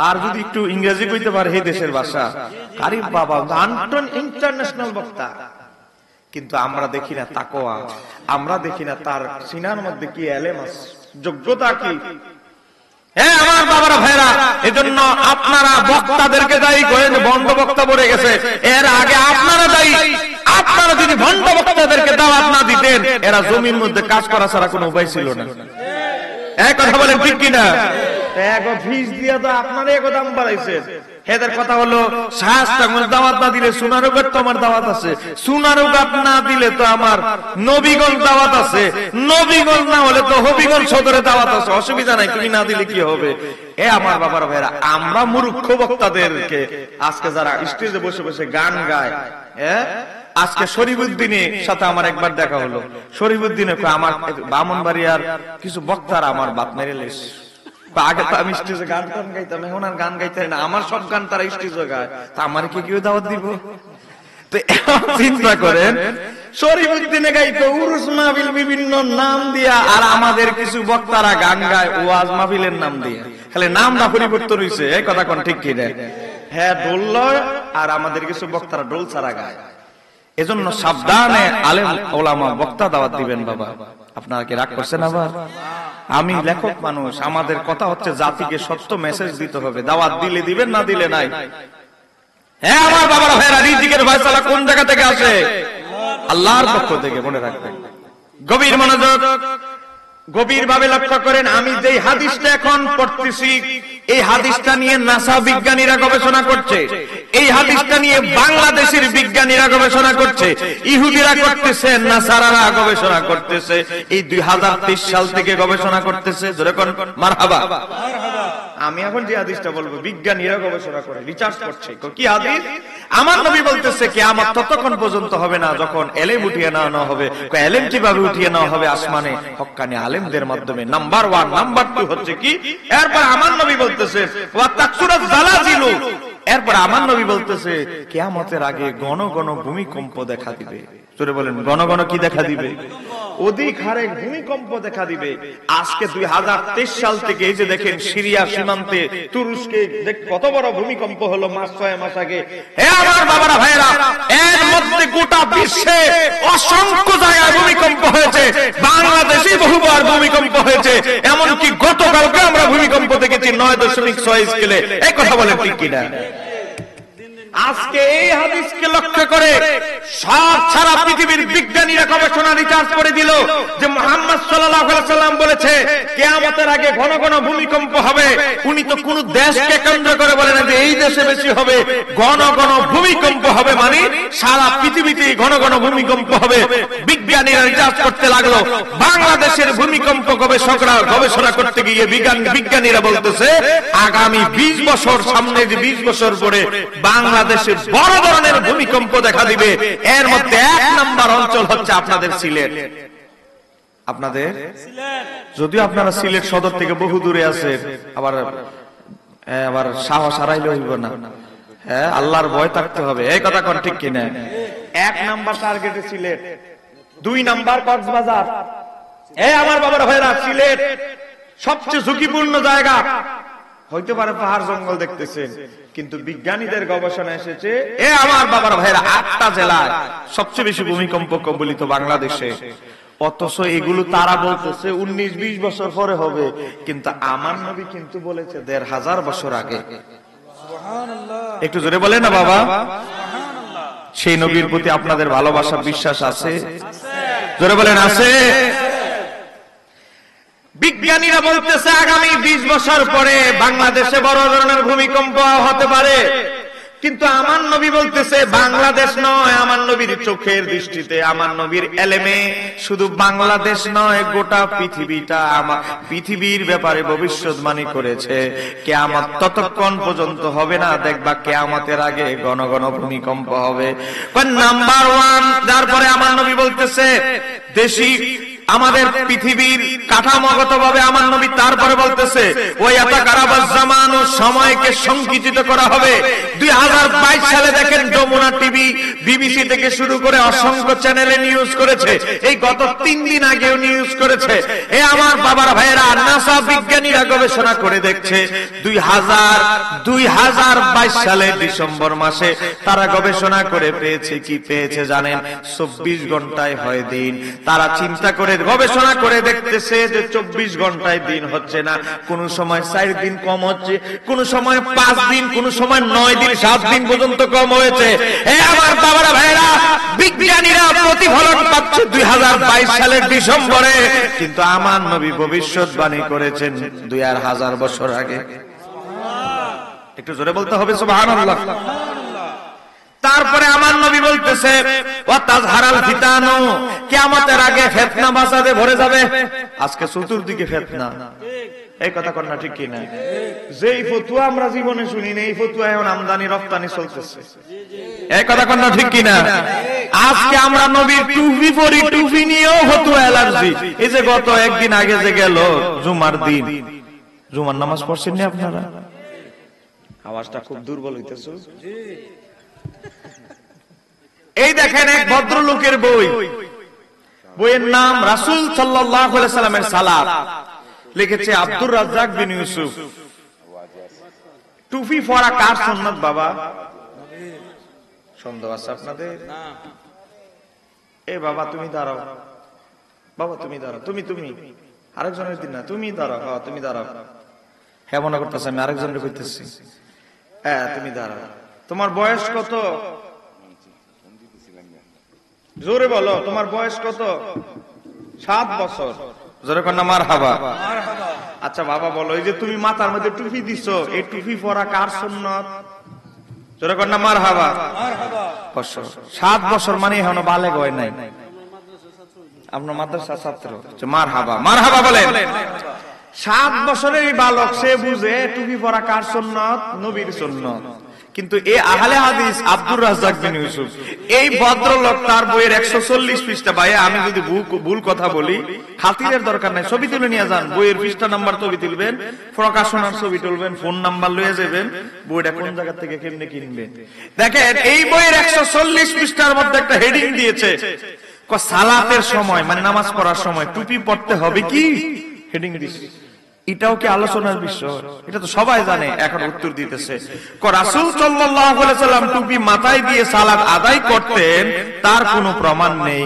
আর যদি একটু ইংরেজি কইতে পারে এই দেশের ভাষা, আরে বাবা গানটন ইন্টারন্যাশনাল বক্তা। কিন্তু আমরা দেখি না তাকওয়া, আমরা দেখি না তার সিনার মধ্যে কি ইলম আছে, যোগ্যতা কি। হ্যাঁ আমার বাবারা ভাইরা, এজন্য আপনারা বক্তাদেরকে দায়ী করেন, ভণ্ড বক্তা বলে গেছে। এর আগে আপনারা দায়ী। আপনারা যদি ভণ্ড বক্তাদেরকে দাওয়াত না দিতেন, এরা জমির মধ্যে কাজ করা ছাড়া কোনো উপায় ছিল না। এক কথা বলেন ঠিক কিনা? ফিস দিয়ে তো আপনারা এক দাম বাড়াইছে। এদের কথা হলো শাহস্তাগঞ্জ দাওয়াত না দিলে সোনারুঘাট তো আমার দাওয়াত আছে, সোনারুঘাট না দিলে তো আমার নবীগঞ্জ দাওয়াত আছে, নবীগঞ্জ না হলে তো হবিগঞ্জ সদরে দাওয়াত আছে। অসুবিধা নাই, তুমি না দিলে কি হবে? এ আমার বাবার ভাইরা, আমরা মূর্খ বক্তাদেরকে আজকে যারা স্টেজে বসে বসে গান গায়, আজকে শরীফুদ্দিনের সাথে আমার একবার দেখা হলো। শরীফুদ্দিনে আমার ব্রাহ্মণবাড়িয়ার কিছু বক্তারা আমার বাপ মেরে লেস। আগে তো আমি স্টেজে গান গান গাইতাম, এখন আর গান গাইতে না, আমার সব গান তারা স্টেজে গায়, তা আমার কি কেউ দাওয়াত দিব? তো চিন্তা করেন, শরীফুদ্দিনে গাইতো উরুস মাহফিল বিভিন্ন নাম দিয়া, আর আমাদের কিছু বক্তারা গান গায় ওয়াজ মাহফিলের নাম দিয়ে, খালি নামটা পরিবর্তন হইছে। এই কথা কোন ঠিক কি রে? হ্যাঁ ডোল, আর আমাদের কিছু বক্তারা ডোল ছাড়া গায়। এজন্য সাবধানে আলেম ওলামা বক্তা দাওয়াত দিবেন বাবা। আপনারা কি রাগ করছেন? আবার আমি লেখক মানুষ, আমাদের কথা হচ্ছে জাতিকে সত্য মেসেজ দিতে হবে। দাওয়াত দিলে দিবেন, না দিলে নাই। হ্যাঁ আমার বাবারা ভাইরা, রিজিকের ফয়সালা কোন জায়গা থেকে আসে? আল্লাহর পক্ষ থেকে, মনে রাখবেন। গভীর মনোযোগ, গভীর ভাবে লক্ষ্য করেন। আমি যেই হাদিসটা এখন পড়তেছি, এই হাদিসটা নিয়ে নাসা বিজ্ঞানীরা গবেষণা করছে, এই হাদিসটা নিয়ে বাংলাদেশের বিজ্ঞানীরা গবেষণা করছে, ইহুদিরা করতেছে, নাসারারা গবেষণা করতেছে। এই 2023 সাল থেকে গবেষণা করতেছে। যেরকম মারহাবা। আমি এখন যে হাদিসটা বলবো, বিজ্ঞানীরা গবেষণা করে, রিসার্চ করছে। কি হাদিস? আমার নবী বলতেছে কিয়ামত ততক্ষণ পর্যন্ত হবে না যখন এলেম উঠিয়ে নেওয়া হবে। এলেম কিভাবে উঠিয়ে নেওয়া হবে? আসমানে হক্কানি আলেমদের মাধ্যমে। নাম্বার 1। নাম্বার 2 হচ্ছে কি? এরপর আমার নবী বলতেছে ওয়া তাকসুরাত জালাজিলু। এরপর আমার নবী বলতেছে কিয়ামতের আগে ঘন ঘন ভূমিকম্প দেখা দিবে। জোরে বলেন, ঘন ঘন কি দেখা দিবে? অধিক হারে ভূমিকম্প দেখা দিবে। আজকে 2023 সাল থেকে এই যে দেখেন সিরিয়া সীমান্তে তুরস্কে কত বড় ভূমিকম্প হলো মাস 6 মাস আগে। হে আমার বাবারা ভাইরা, এর মধ্যে গোটা বিশ্বে অসংখ্য জায়গায় ভূমিকম্প হয়েছে। বাংলাদেশে বহুবার ভূমিকম্প হয়েছে। এমনকি গতকালকে আমরা ভূমিকম্প দেখেছি 9.6 স্কেলে। এই কথা বলেন ঠিক কিনা? আজকে এই হাদিসকে লক্ষ্য করে সব সারা পৃথিবীর বিজ্ঞানীরা গবেষণা রিসার্চ করে দিল যে মুহাম্মদ সাল্লাল্লাহু আলাইহি সাল্লাম বলেছে কিয়ামতের আগে ঘন ঘন ভূমিকম্প হবে। উনি তো কোন দেশকে কেন্দ্র করে বলেন যে এই দেশে বেশি হবে, ঘন ঘন ভূমিকম্প হবে, মানে সারা পৃথিবীতে ঘন ঘন ভূমিকম্প হবে। বিজ্ঞানীরা রিসার্চ করতে লাগলো। বাংলাদেশের ভূমিকম্প গবেষকরা গবেষণা করতে গিয়ে বিজ্ঞানীরা বলতেছে আগামী 20 বছর, সামনে যে 20 বছর পরে বাংলাদেশে বড় ধরনের ভূমিকম্প দেখা দিবে। এর মধ্যে 1 নাম্বার অঞ্চল হচ্ছে আপনাদের সিলেট। আপনাদের যদিও আপনারা সিলেট সদর থেকে বহু দূরে আছেন, আবার সাহস হারাইলে হইব না। হ্যাঁ, আল্লাহর ভয় থাকতে হবে। এই কথা কোন ঠিক কিনা? 1 নাম্বার টার্গেটে সিলেট, 2 নাম্বার কক্সবাজার। এই আমার বাবার ভাইরা, সিলেট সবচেয়ে ঝুঁকিপূর্ণ জায়গা। হইতে পারে পাহাড় জঙ্গল দেখতেছেন, কিন্তু বিজ্ঞানীদের গবেষণা এসেছে এ আমার বাবার ভাইরা 8টা জেলায় সবচেয়ে বেশি ভূমিকম্প কবলিত বাংলাদেশে। অথচ এগুলো তারা বলতেছে 19-20 বছর পরে হবে, কিন্তু আমার নবী কিন্তু বলেছে 1500 বছর আগে। একটু জোরে বলেন না বাবা। সেই নবীর প্রতি আপনাদের ভালোবাসা, বিশ্বাস আছে? জোরে বলেন আছে? বিজ্ঞানীরা বলতেছে আগামী 20 বছর পরে বাংলাদেশে বড় ধরনের ভূমিকম্প হতে পারে, কিন্তু আমার নবী বলতেছে বাংলাদেশ নয়, আমার নবীর চোখের দৃষ্টিতে, আমার নবীর এলেমে শুধু বাংলাদেশ নয়, গোটা পৃথিবীটা, আমার পৃথিবীর ব্যাপারে ভবিষ্যৎবাণী করেছে। কিয়ামত ততক্ষণ পর্যন্ত হবে না, দেখবা কিয়ামতের আগে ঘন ঘন ভূমিকম্প হবে। নাম্বার 1। তারপরে আমার নবী বলতেছে দেশি আমাদের পৃথিবীর কাঠামোগতভাবে আমার নবী তারপরে বলতেছে সময়কে সংকুচিত করা হবে। 2022 সালে দেখেন যমুনা টিভি, বিবিসি থেকে শুরু করে অসংখ্য চ্যানেলে নিউজ করেছে, এই গত 3 দিন আগেও নিউজ করেছে। এ আমার বাবার ভাইয়েরা, নাসা বিজ্ঞানীরা গবেষণা করে দেখছে 2022 সালে ডিসেম্বর মাসে তারা গবেষণা করে পেয়েছে কি পেয়েছে জানেন? 24 ঘন্টায় হয় দিন। তারা চিন্তা করে গবেষণা করে দেখতেছে যে 24 ঘন্টায় দিন হচ্ছে না, কোন সময় 4 দিন কম হচ্ছে, কোন সময় 5 দিন, কোন সময় 9 দিন 7 দিন পর্যন্ত কম হয়েছে। এই আমার বাবারা ভাইরা, বিজ্ঞানীরা প্রতিফলন পাচ্ছে 2022 সালের ডিসেম্বরে, কিন্তু আমার নবী ভবিষ্যৎবাণী করেছেন 2000 বছর আগে। একটু জোরে বলতে হবে সুবহানাল্লাহ। তারপরে আমার নবী বলতেছে ওয়াতাজহারাল ফিতানু, কিয়ামতের আগে ফিতনা বাসাতে ভরে যাবে। আজকে চতুর্দিকে ফিতনা। এই কথা কোন না ঠিক কি না? যেই ফতোয়া আমরা জীবনে শুনি না, এই ফতোয়া এখন আমদানি রপ্তানি চলতেছে। এই কথা কোন না ঠিক কি না? আজকে আমরা নবীর টুপি পরি, টুপি নিয়েও ফতোয়া অ্যালার্জি। এই যে গত একদিন আগে যে গেল জুমার দিন, জুমার নামাজ পড়ছেন না আপনারা? আওয়াজটা খুব দুর্বল হইতেছে। এই দেখেন এক ভদ্রলোকের বই, বইয়ের নাম রাসূল সাল্লাল্লাহু আলাইহি সাল্লামের সালাত, লিখেছে আব্দুর রাজ্জাক বিন ইউসুফ। টুপি পরা কার সুন্নাত বাবা? সন্দেহ আছে আপনাদের? এ বাবা তুমি দাঁড়াও, বাবা তুমি দাঁড়াও, তুমি আরেকজনের দিন না, তুমি দাঁড়াও, তুমি দাঁড়াও। হ্যাঁ মনে করতেছে আমি আরেকজনের কইতেছি। হ্যাঁ তুমি দাঁড়াও। তোমার বয়স কত? জোরে বলো, তোমার বয়স কত? 7 বছর। জোরে কর না মারহাবা। আচ্ছা বাবা বলো, এই যে তুমি মাথার মধ্যে টুপি দিছো, এই টুপি পরা কার সুন্নাত? জোরে কর না মারহাবা। 7 বছর মানে এখনো বালেগ হয় নাই। আপনার মাদ্রাসা ছাত্র, মারহাবা মারহাবা বলেন। 7 বছরের বালক, সে বুঝে টুপি পরা কার সুন্নাত? নবীর সুন্নাত। কিন্তু এই আহলে হাদিস আব্দুর রাজ্জাক বিন ইউসুফ, এই ভদ্রলোক তার বইয়ের 140 পৃষ্ঠা, ভাই আমি যদি ভুল কথা বলি খাতিরের দরকার নাই, ছবি তুলে নিয়ে যান, বইয়ের পৃষ্ঠা নাম্বার ছবি তুলবেন, প্রকাশনার ছবি তুলবেন, ফোন নাম্বার লয়ে যাবেন, বইটা কোন জায়গা থেকে কেমনে কিনবেন। দেখেন এই বইয়ের 140 পৃষ্ঠার মধ্যে একটা হেডিং দিয়েছে, সালাতের সময় মানে নামাজ পড়ার সময় টুপি পড়তে হবে কি, হেডিং দিয়েছে। এটাও কি আলোচনার বিষয়? এটা তো সবাই জানে। এখন উত্তর দিতেছে, রাসূল সাল্লাল্লাহু আলাইহি সাল্লাম টুপি মাথায় দিয়ে সালাত আদায় করতেন, তার কোনো প্রমাণ নেই।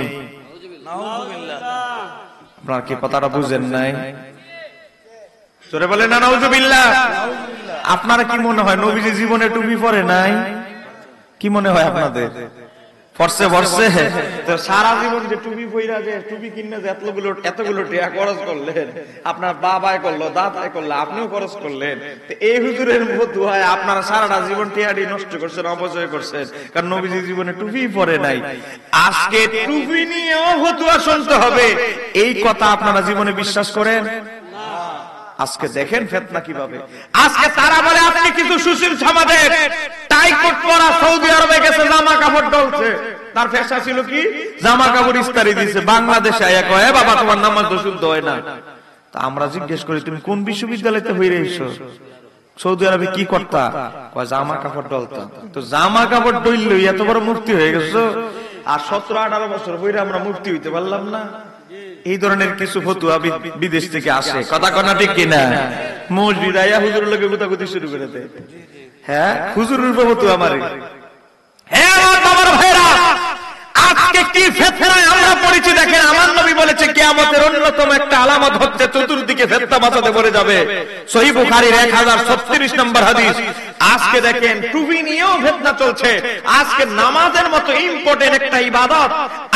আপনারা কি কথাটা বুঝেন নাই? জোরে বলেন না নাউজুবিল্লাহ। আপনারা কি মনে হয় নবীজি জীবনে টুপি পরে নাই? কি মনে হয় আপনাদের? পড়ছে তো সারা জীবন যে টুপি পইরা, যে টুপি কিনে যে এতগুলো টাকা খরচ করলেন, আপনার বাবাই করলো, দাদাই করলো, আপনিও খরচ করলেন, তো এই হুজুরের ফতুয়ায় আপনারা সারাটা জীবন টিয়াডি নষ্ট করছেন, অপচয় করছেন, কারণ নবীজি জীবনে টুপি পরে নাই। আজকে টুপি নিয়েও ফতুয়া শুনতে হবে, এই কথা আপনারা জীবনে বিশ্বাস করেন? আজকে দেখেন ফিতনা কিভাবে। আজকে তারা বলে আপনি কিছু সুশীল সমাজের টাই কোট পরা সৌদি আরবে গেছে, জামা কাপড় ডলছে, তার পেশা ছিল কি জামা কাপড় ইস্তারি দিছে, বাংলাদেশে আয়া কয় বাবা তোমার নামাজ তো শুদ্ধ হয় না। তা আমরা জিজ্ঞেস করি তুমি কোন বিশ্ববিদ্যালয়তে হইরে এসো, সৌদি আরবে কি করতা? কয় জামা কাপড় ডলতা। তো জামা কাপড় ডইল এত বড় মুফতি হয়ে গেছো, আর 17-18 বছর হইরে আমরা মুফতি হইতে পারলাম না। এই ধরনের কিছু ফতুয়া বিদেশ থেকে আসে, কথা কনা ঠিক কিনা? মসজিদ আইয়া হুজুরের লগে গুতাগুতি শুরু করে দেয়। হ্যাঁ হুজুরের ফতুয়া মারে। হ্যাঁ আমার ভাইরা, আজকে কি ফিতনায় আমরা পড়েছি দেখেন। আমার নবী বলেছে কিয়ামতের অন্যতম একটা আলামত হচ্ছে চতুর্দিকে ফিতনা বাঁচাতে ভরে যাবে। সহিহ বুখারীর 1036 নম্বর হাদিস। আজকে দেখেন টুপি নিয়েও ফিতনা চলছে। আজকে নামাজের মতো ইম্পর্টেন্ট একটা ইবাদত,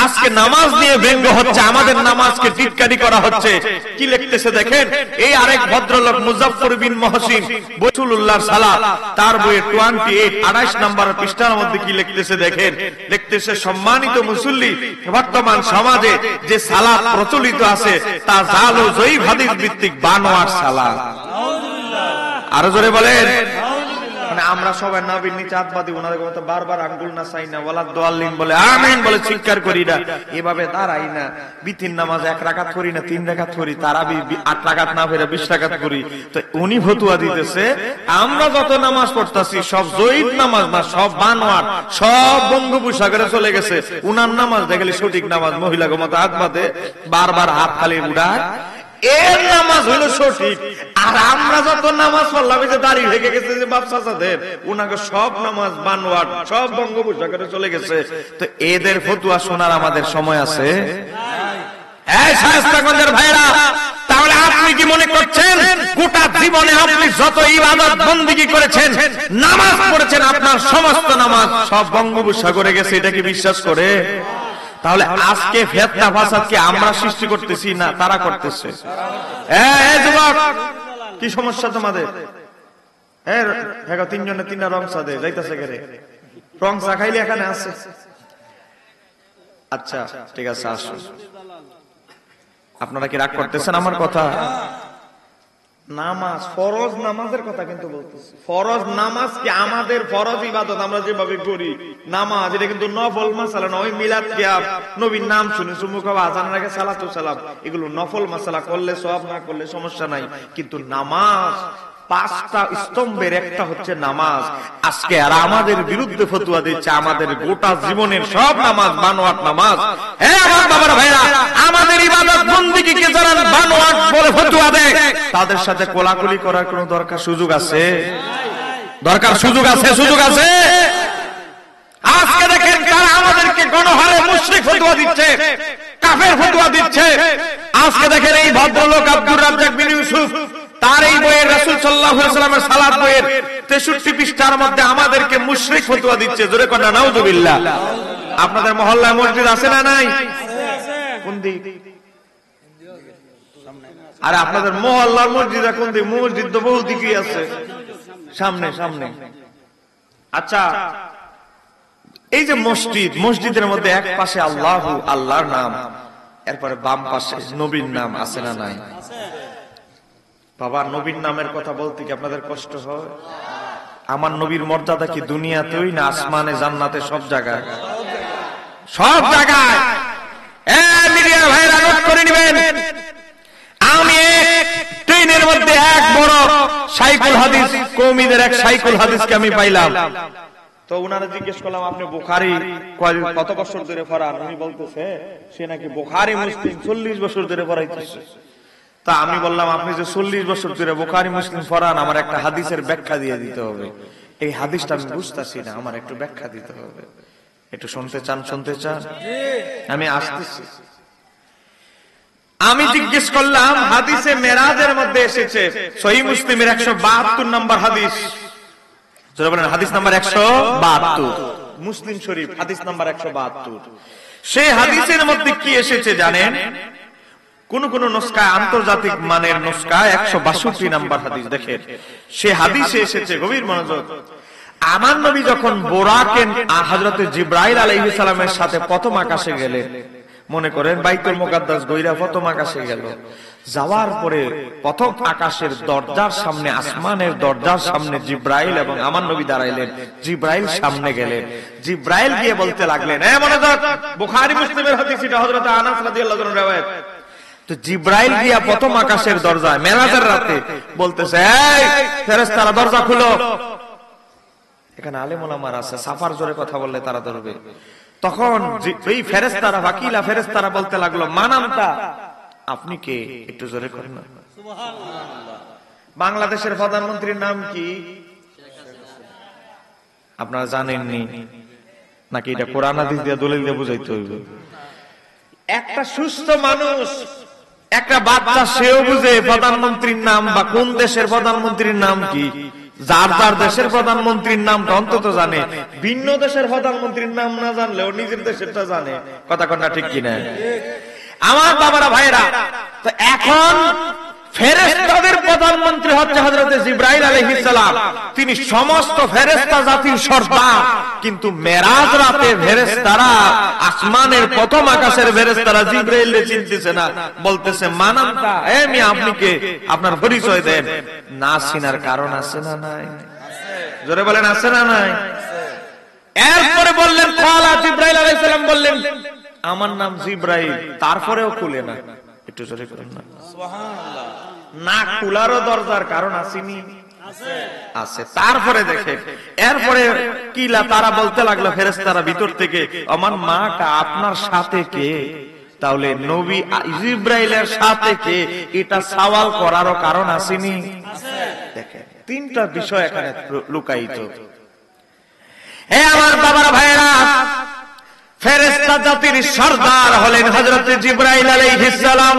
আজকে নামাজ নিয়ে ব্যঙ্গ হচ্ছে, আমাদের নামাজকে টিটকারি করা হচ্ছে। কি লিখতেছে দেখেন, এই আরেক ভদ্রলোক মুজাফফর বিন মহসিন রাসূলুল্লাহর সালাত, তার বইয়ে 28 নম্বর পৃষ্ঠার মধ্যে কি লিখতেছে দেখেন। লিখতেছে সম্মানিত মুসল্লি, বর্তমান সমাজে যে সালাত প্রচলিত আছে তা জাল ও জয়ীফ হাদিস ভিত্তিক বানোয়াট সালাত। আরো জোরে বলেন। মানে আমরা সবাই নবীর নিচে হাত বাঁধি, ওনাদের কথা বারবার আঙ্গুল না চাই না, ওয়ালা দোয়াল্লিন বলে আমিন বলে চিৎকার করি না, এভাবে দাঁড়াই না। বিতিন নামাজ 1 রাকাত করি না, 3 রাকাত করি, তারাবি 8 রাকাত না ফেরে 20 রাকাত করি। তো উনি ফতুয়া দিতেছে আমরা যত নামাজ পড়তাছি সব জয়ীফ নামাজ না, সব বানোয়াট, সব বঙ্গোপসাগরে চলে গেছে। উনার নামাজ দেখলে সঠিক নামাজ, মহিলা মতো হাত বাঁধে, বারবার হাত খালি উড়ায়, এর নামাজ হইল সঠিক। আর আমরা যত নামাজ পড়লাম, যে দাড়ি ঢেকে গেছে যে বাপ চাচাদের, উনাকে সব নামাজ বানোয়াট, সব বঙ্গোপসাগরে চলে গেছে। তো এদের ফতুয়া শোনার আমাদের সময় আছে? এই শায়েস্তাগঞ্জের ভাইরা, তাহলে আপনি কি মনে করছেন গোটা জীবনে আপনি যত ইবাদত বন্দেগী করেছেন, নামাজ পড়েছেন, আপনার সমস্ত নামাজ সব বঙ্গোপসাগরে গেছে, এটা কি বিশ্বাস করে? তাহলে আজকে ফিতনা ফাসাদ কি আমরা সৃষ্টি করতেছি না তারা করতেছে? এই যুবক, কি সমস্যা তোমাদের? হ্যাঁ 3 জনে 3টা রং চা দে যাইতাছে কেরে, রং চা খাইলে এখানে আছে। আচ্ছা ঠিক আছে, আসুন। আপনারা কি রাগ করতেছেন আমার কথা? নামাজ, ফরজ নামাজের কথা কিন্তু বলতেছি। ফরজ নামাজ কি আমাদের ফরজ ইবাদত আমরা যেভাবে করি নামাজ, এটা কিন্তু নফল মাসালা নয়। মিলাদ কিয়াম, নবীর নাম শুনে চুমুক খাওয়া, আজানের আগে সালাতু সালাম, এগুলো নফল মাসালা, করলে সওয়াব, না করলে সমস্যা নাই। কিন্তু নামাজ 5টা স্তম্ভের একটা হচ্ছে নামাজ। আজকে আর আমাদের বিরুদ্ধে ফতোয়া দিচ্ছে আমাদের গোটা জীবনের সব নামাজ বানোয়াট নামাজ। হে আমার বাবার ভাইরা, আমাদের ইবাদত বন্দেগীকে যারা বানোয়াট বলে ফতোয়া দেয় তাদের সাথে কোলাকুলি করার কোনো দরকার সুযোগ আছে? দরকার সুযোগ আছে? সুযোগ আছে। আজকে দেখেন তারা আমাদেরকে গণহারে মুশরিক ফতোয়া দিচ্ছে, কাফের ফতোয়া দিচ্ছে। আজকে দেখেন এই ভদ্রলোক আব্দুর রাজ্জাক বিন ইউসুফ তার এই বইয়ের রাসূল সাল্লাল্লাহু আলাইহি ওয়াসাল্লামের সালাত বইয়ের 63 পৃষ্ঠার মধ্যে আমাদেরকে মুশরিক ফতোয়া দিচ্ছে। জোরে কোন নাউযুবিল্লাহ। আপনাদের মহল্লায় মসজিদ আছে না নাই? কোন দিক? আরে আপনাদের মহল্লার মসজিদ কোন দিক? মসজিদ তো বহু দিকেই আছে, সামনে সামনে। আচ্ছা, এই যে মসজিদ, মসজিদের মধ্যে এক পাশে আল্লাহু, আল্লাহর নাম, এরপরে বাম পাশে নবীর নাম আছে না নাই? বাবা, নবীর নামের কথা বলতে কি আপনাদের কষ্ট হয়? আমার নবীর মর্যাদা কি দুনিয়াতেই না আসমানে, জান্নাতে, সব জায়গায়? সব জায়গায়। মিডিয়া ভাইরা নোট করে নেবেন, আমি ট্রেনের মধ্যে এক বড় সাইকুল হাদিস, কওমিদের এক সাইকুল হাদিসকে আমি পাইলাম। তো উনারা জিজ্ঞেস করলাম, আপনি বুখারী কত বছর ধরে পড়ান? উনি বলতেছে সে নাকি বুখারী মুসলিম 40 বছর ধরে পড়াইতেছে। তা আমি বললাম, আপনি যে 40 বছর ধরে বুখারী মুসলিম পড়ান, আমার একটা হাদিসের ব্যাখ্যা দিয়ে দিতে হবে। এই হাদিসটা আমি বুঝতাছি না, আমার একটু ব্যাখ্যা দিতে হবে। একটু শুনতে চান? শুনতে চান? আমি আসতেছি। আমি জিজ্ঞেস করলাম, হাদিসে মেরাজের মধ্যে এসেছে সহিহ মুসলিমের 172 নম্বর হাদিস। যারা বলেন হাদিস নাম্বার 172, মুসলিম শরীফ হাদিস নাম্বার 172। সেই হাদিসের মধ্যে কি এসেছে জানেন? কোন কোন নুসখায়, আন্তর্জাতিক মানের নুসখায় 162 নম্বর হাদিস। দেখেন সেই হাদিসে এসেছে, গভীর মনোযোগ, আমার নবী যখন বোরাকে হযরত জিবরাইল আলাইহিস সালামের সাথে প্রথম আকাশে গেলেন, মনে করেন বাইতুল মুকাদ্দাস গইরা প্রথম আকাশে গেল, যাওয়ার পরে প্রথম আকাশের দরজার সামনে, আসমানের দরজার সামনে জিবরাইল এবং আমার নবী দাঁড়াইলেন। জিবরাইল সামনে গেলেন, জিবরাইল গিয়ে বলতে লাগলেন, মনোযোগ, বুখারী মুসলিমের হাদিস, এটা হযরত আনাস রাদিয়াল্লাহু আনহু riwayat। তো জিবরাইল গিয়া প্রথম আকাশের দরজায় মেরাজের রাতে বলতেছে, এই ফেরেশতারা দরজা খুলো। এখানে আলেম ওলামারা আছে, সাফার জোরে কথা বললে তারা ধরবে। তখন এই ফেরেশতারা, ওয়াকিলা ফেরেশতারা বলতে লাগলো, মানামতা, আপনি কে? একটু জোরে করেন না। সুবহানাল্লাহ। বাংলাদেশের প্রধানমন্ত্রীর নাম কি আপনারা জানেননি নাকি? এটা কোরআন হাদিস দিয়ে দলিল দিয়ে বুঝাইতে হইবে। একটা সুস্থ মানুষ, একটা বাচ্চা, সেও বুঝে প্রধানমন্ত্রীর নাম বা কোন দেশের প্রধানমন্ত্রীর নাম কি। যার যার দেশের প্রধানমন্ত্রীর নামটা অন্তত জানে, ভিন্ন দেশের প্রধানমন্ত্রীর নাম না জানলেও নিজের দেশেরটা জানে। কথা কন্যা ঠিক কিনা? আমার বাবারা ভাইরা, তো এখন ফেরেশতাদের প্রধানমন্ত্রী হচ্ছে হযরত জিবরাইল আলাইহিস সালাম। তিনি সমস্ত ফেরেশতা জাতির সর্দার। কিন্তু মেরাজ রাতে ফেরেশতারা, আসমানের প্রথম আকাশের ফেরেশতারা জিবরাইলকে চিনতেছে না, বলতেছে, মানামতা, মিয়া আপনি কে? আপনার পরিচয় দেন। না চিনার কারণ আছে না নাই? জোরে বলেন, আছে না নাই? এরপরে বললেন, ক্বালা, জিবরাইল আলাইহিস সালাম বললেন, আমার নাম জিবরাইল। তারপরেও খুলে না। একটু জোরে করেন না। সুবহানাল্লাহ। না খোলারও দরজার কারণ আসেনি? আছে। তারপরে দেখে এরপরে কিলা তারা বলতে লাগলো ফেরেশতারা ভিতর থেকে, আমার মাটা আপনার সাথে কে? তাহলে নবী জিবরাইলের সাথে কে, এটা সওয়াল করারও কারণ আসেনি? দেখেন তিনটা বিষয় এখানে লুকায়িত। হে আমার বাবারা ভাইরা, ফেরেশতা জাতির সর্দার হলেন হযরত জিবরাইল আলাইহিস সালাম।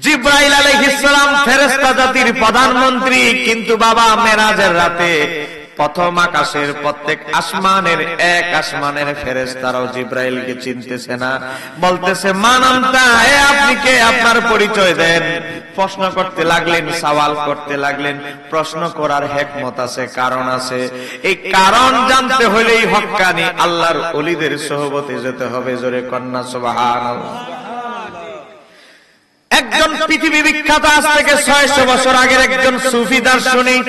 জিবরাইল আলাইহিস সালাম ফেরেশতা জাতির প্রধানমন্ত্রী। কিন্তু বাবা, মেরাজের রাতে প্রথম আকাশের প্রত্যেক আসমানের, এক আসমানের ফেরেশতারাও জিবরাইলকে চিনতেছে না, বলতেছে, মানামতা, আপনি কে? আপনার পরিচয় দেন। প্রশ্ন করতে লাগলেন, সওয়াল করতে লাগলেন। প্রশ্ন করার হিকমত আছে, কারণ আছে। এই কারণ জানতে হলেই হক্কানি আল্লাহর ওলিদের সোহবতে যেতে হবে। জোরে কন্যা সুবহানাল্লাহ। একজন পৃথিবী বিখ্যাত, আজ থেকে 600 বছর আগের একজন সুফি দার্শনিক,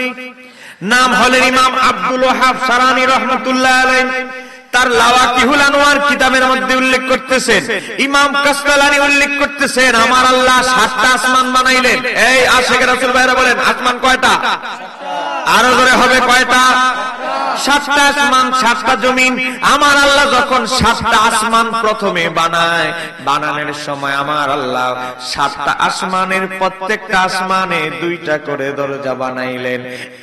নাম হলেন ইমাম আব্দুল ওয়াহাব সারানী রাহমাতুল্লাহ আলাইহি। তার লাওয়াকিহুল আনওয়ার কিতাবের মধ্যে উল্লেখ করতেছেন, ইমাম কাসকালানি উল্লেখ করতেছেন, আমার আল্লাহ 7টা আসমান বানাইলেন। এই আশিক রাসূল ভাইরা বলেন আসমান কয়টা? আরো জোরে হবে, কয়টা? 7টা আসমান 7টা জমিন। আমার আল্লাহ যখন 7টা আসমান প্রথমে বানায়, বানানোর সময় আমার আল্লাহ 7টা আসমানের প্রত্যেকটা আসমানে 2টা করে দরজা বানাইলেন,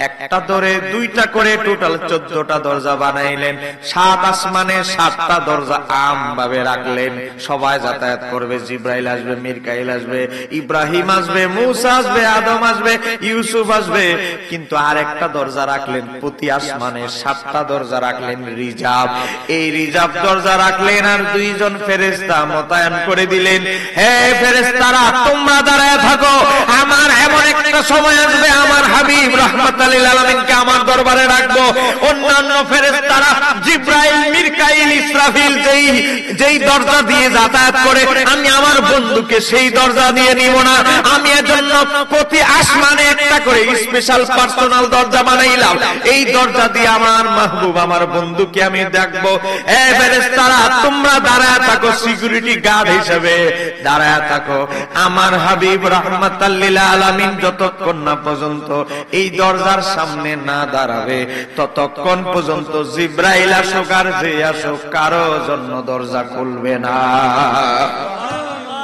একটা ধরে 2টা করে টোটাল 14টা দরজা বানাইলেন। 7 আসমানে 7টা দরজা আম ভাবে রাখলেন, সবাই যাতায়াত করবে। জিব্রাইল আসবে, মিকাইল আসবে, ইব্রাহিম আসবে, মূসা আসবে, আদম আসবে, ইউসুফ আসবে। কিন্তু আরেকটা দরজা রাখলেন, প্রতি আসমানে 7টা দরজা রাখলেন রিজার্ভ। এই রিজার্ভ দরজা রাখলেন আর 2 জন ফেরেশতা মোতায়েন করে দিলেন। হে ফেরেশতারা, তোমরা দাঁড়ায় থাকো, আমার এমন একটা সময় আসবে আমার হাবিব রাহমাতুল লিল আলামিনকে আমার দরবারে রাখবো। অন্যান্য ফেরেশতারা জিব্রাইল, মিকাইল, ইসরাফিল যেই দরজা দিয়ে যাতায়াত করে, আমি আমার বন্ধুকে সেই দরজা দিয়ে নিব না। আমি এজন্য প্রতি আসমানে একটা করে স্পেশাল পার্সোনাল দরজা বানাইলাম। এই দরজা দিয়ে আমার মাহবুব, আমার বন্ধুকে আমি দেখবো। এ ফেরেশতারা, তোমরা দাঁড়ায় থাকো, সিকিউরিটি গার্ড হিসেবে দাঁড়ায় থাকো। আমার হাবিব রাহমাতুল লিল আলামিন যতক্ষণ না পর্যন্ত এই দরজার সামনে না দাঁড়াবে, ততক্ষণ পর্যন্ত জিব্রাইল আসুক আর যে আসুক, কারো জন্য দরজা খুলবে না।